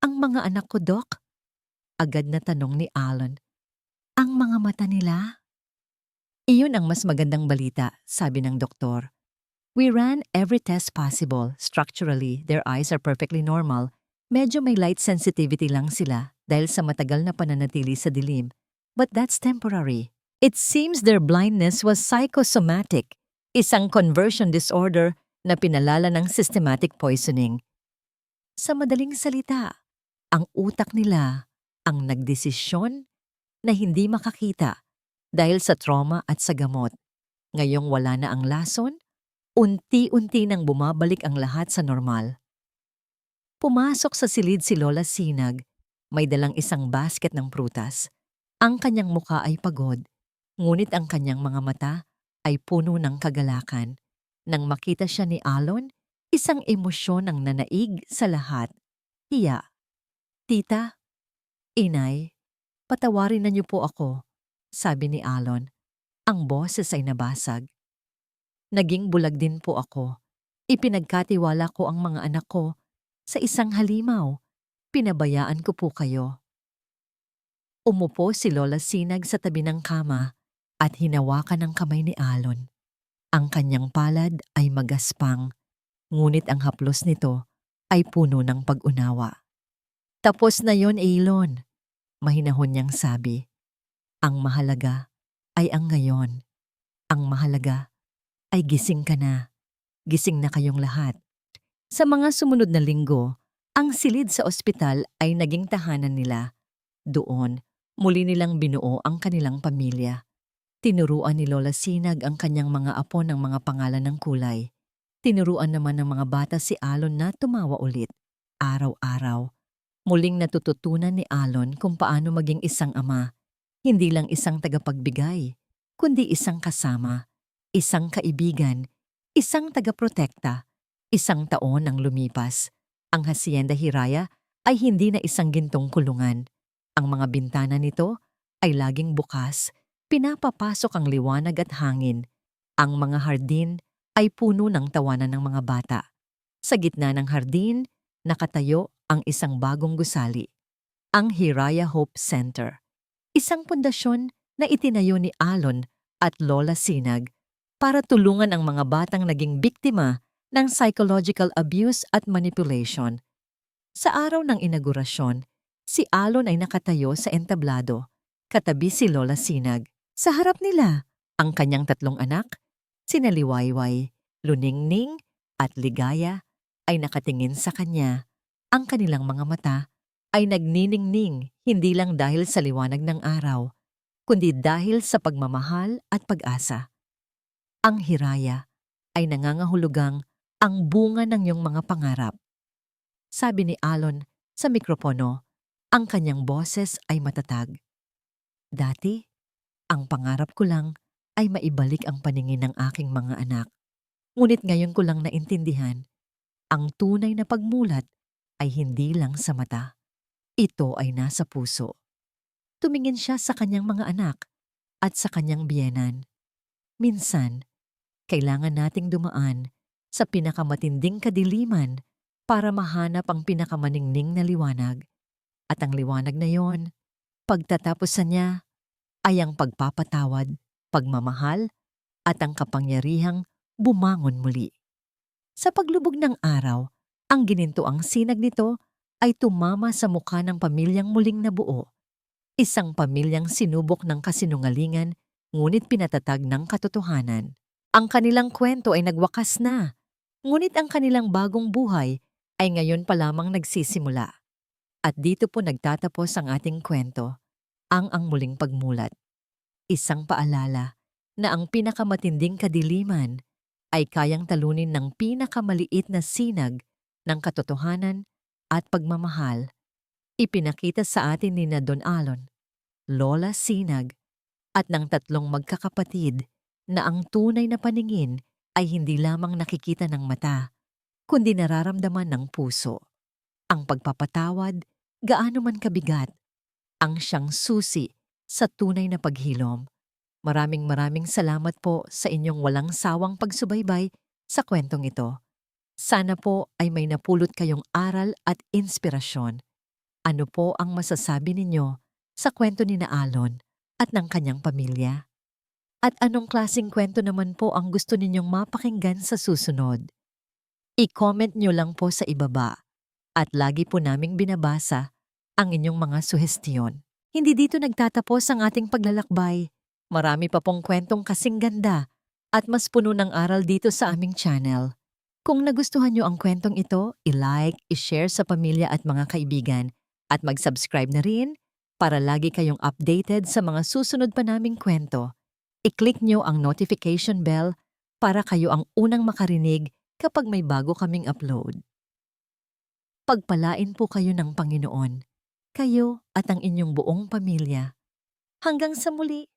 Ang mga anak ko, Doc? Agad na tanong ni Alon. Ang mga mata nila? Iyon ang mas magandang balita, sabi ng doktor. We ran every test possible. Structurally, their eyes are perfectly normal. Medyo may light sensitivity lang sila dahil sa matagal na pananatili sa dilim. But that's temporary. It seems their blindness was psychosomatic, isang conversion disorder na pinalala ng systematic poisoning. Sa madaling salita, ang utak nila ang nagdesisyon na hindi makakita dahil sa trauma at sa gamot. Ngayong wala na ang lason, unti-unti nang bumabalik ang lahat sa normal. Pumasok sa silid si Lola Sinag, may dalang isang basket ng prutas. Ang kanyang mukha ay pagod. Ngunit ang kanyang mga mata ay puno ng kagalakan. Nang makita siya ni Alon, isang emosyon ang nanaig sa lahat. Hiya. Tita, inay, patawarin na niyo po ako, sabi ni Alon. Ang boses ay nabasag. Naging bulag din po ako. Ipinagkatiwala ko ang mga anak ko sa isang halimaw. Pinabayaan ko po kayo. Umupo si Lola Sinag sa tabi ng kama at hinawakan ang kamay ni Alon. Ang kanyang palad ay magaspang, ngunit ang haplos nito ay puno ng pag-unawa. Tapos na yon, Alon, mahinahon niyang sabi. Ang mahalaga ay ang ngayon. Ang mahalaga ay gising ka na. Gising na kayong lahat. Sa mga sumunod na linggo, ang silid sa ospital ay naging tahanan nila. Doon, muli nilang binuo ang kanilang pamilya. Tinuruan ni Lola Sinag ang kanyang mga apo ng mga pangalan ng kulay. Tinuruan naman ng mga bata si Alon na tumawa ulit, araw-araw. Muling natututunan ni Alon kung paano maging isang ama. Hindi lang isang tagapagbigay, kundi isang kasama, isang kaibigan, isang tagaprotekta. Isang taon ang lumipas. Ang Hacienda Hiraya ay hindi na isang gintong kulungan. Ang mga bintana nito ay laging bukas, pinapapasok ang liwanag at hangin. Ang mga hardin ay puno ng tawanan ng mga bata. Sa gitna ng hardin, nakatayo ang isang bagong gusali, ang Hiraya Hope Center. Isang pundasyon na itinayo ni Alon at Lola Sinag para tulungan ang mga batang naging biktima ng psychological abuse at manipulation. Sa araw ng inaugurasyon, si Alon ay nakatayo sa entablado, katabi si Lola Sinag. Sa harap nila, ang kanyang tatlong anak, sina Liwayway, Luningning at Ligaya, ay nakatingin sa kanya. Ang kanilang mga mata ay nagniningning hindi lang dahil sa liwanag ng araw, kundi dahil sa pagmamahal at pag-asa. Ang Hiraya ay nangangahulugang ang bunga ng iyong mga pangarap. Sabi ni Alon sa mikropono, ang kanyang boses ay matatag. Dati, ang pangarap ko lang ay maibalik ang paningin ng aking mga anak. Ngunit ngayon ko lang naintindihan, ang tunay na pagmulat ay hindi lang sa mata. Ito ay nasa puso. Tumingin siya sa kanyang mga anak at sa kanyang biyenan. Minsan, kailangan nating dumaan sa pinakamatinding kadiliman para mahanap ang pinakamaningning na liwanag. At ang liwanag na yon, pagtatapos sa niya, ay ang pagpapatawad, pagmamahal, at ang kapangyarihang bumangon muli. Sa paglubog ng araw, ang ginintoang sinag nito ay tumama sa mukha ng pamilyang muling nabuo. Isang pamilyang sinubok ng kasinungalingan, ngunit pinatatag ng katotohanan. Ang kanilang kwento ay nagwakas na, ngunit ang kanilang bagong buhay ay ngayon pa lamang nagsisimula. At dito po nagtatapos ang ating kwento, ang muling pagmulat. Isang paalala na ang pinakamatinding kadiliman ay kayang talunin ng pinakamaliit na sinag ng katotohanan at pagmamahal. Ipinakita sa atin ni Don Alon, Lola Sinag, at ng tatlong magkakapatid na ang tunay na paningin ay hindi lamang nakikita ng mata, kundi nararamdaman ng puso. Ang pagpapatawad, gaano man kabigat, ang siyang susi sa tunay na paghilom. Maraming salamat po sa inyong walang sawang pagsubaybay sa kwentong ito. Sana po ay may napulot kayong aral at inspirasyon. Ano po ang masasabi ninyo sa kwento ni Alon at ng kanyang pamilya? At anong klaseng kwento naman po ang gusto ninyong mapakinggan sa susunod? I-comment nyo lang po sa ibaba at lagi po naming binabasa ang inyong mga suhestiyon. Hindi dito nagtatapos ang ating paglalakbay. Marami pa pong kwentong kasing ganda at mas puno ng aral dito sa aming channel. Kung nagustuhan nyo ang kwentong ito, i-like, i-share sa pamilya at mga kaibigan at mag-subscribe na rin para lagi kayong updated sa mga susunod pa naming kwento. I-click nyo ang notification bell para kayo ang unang makarinig kapag may bago kaming upload. Pagpalain po kayo ng Panginoon, kayo at ang inyong buong pamilya. Hanggang sa muli!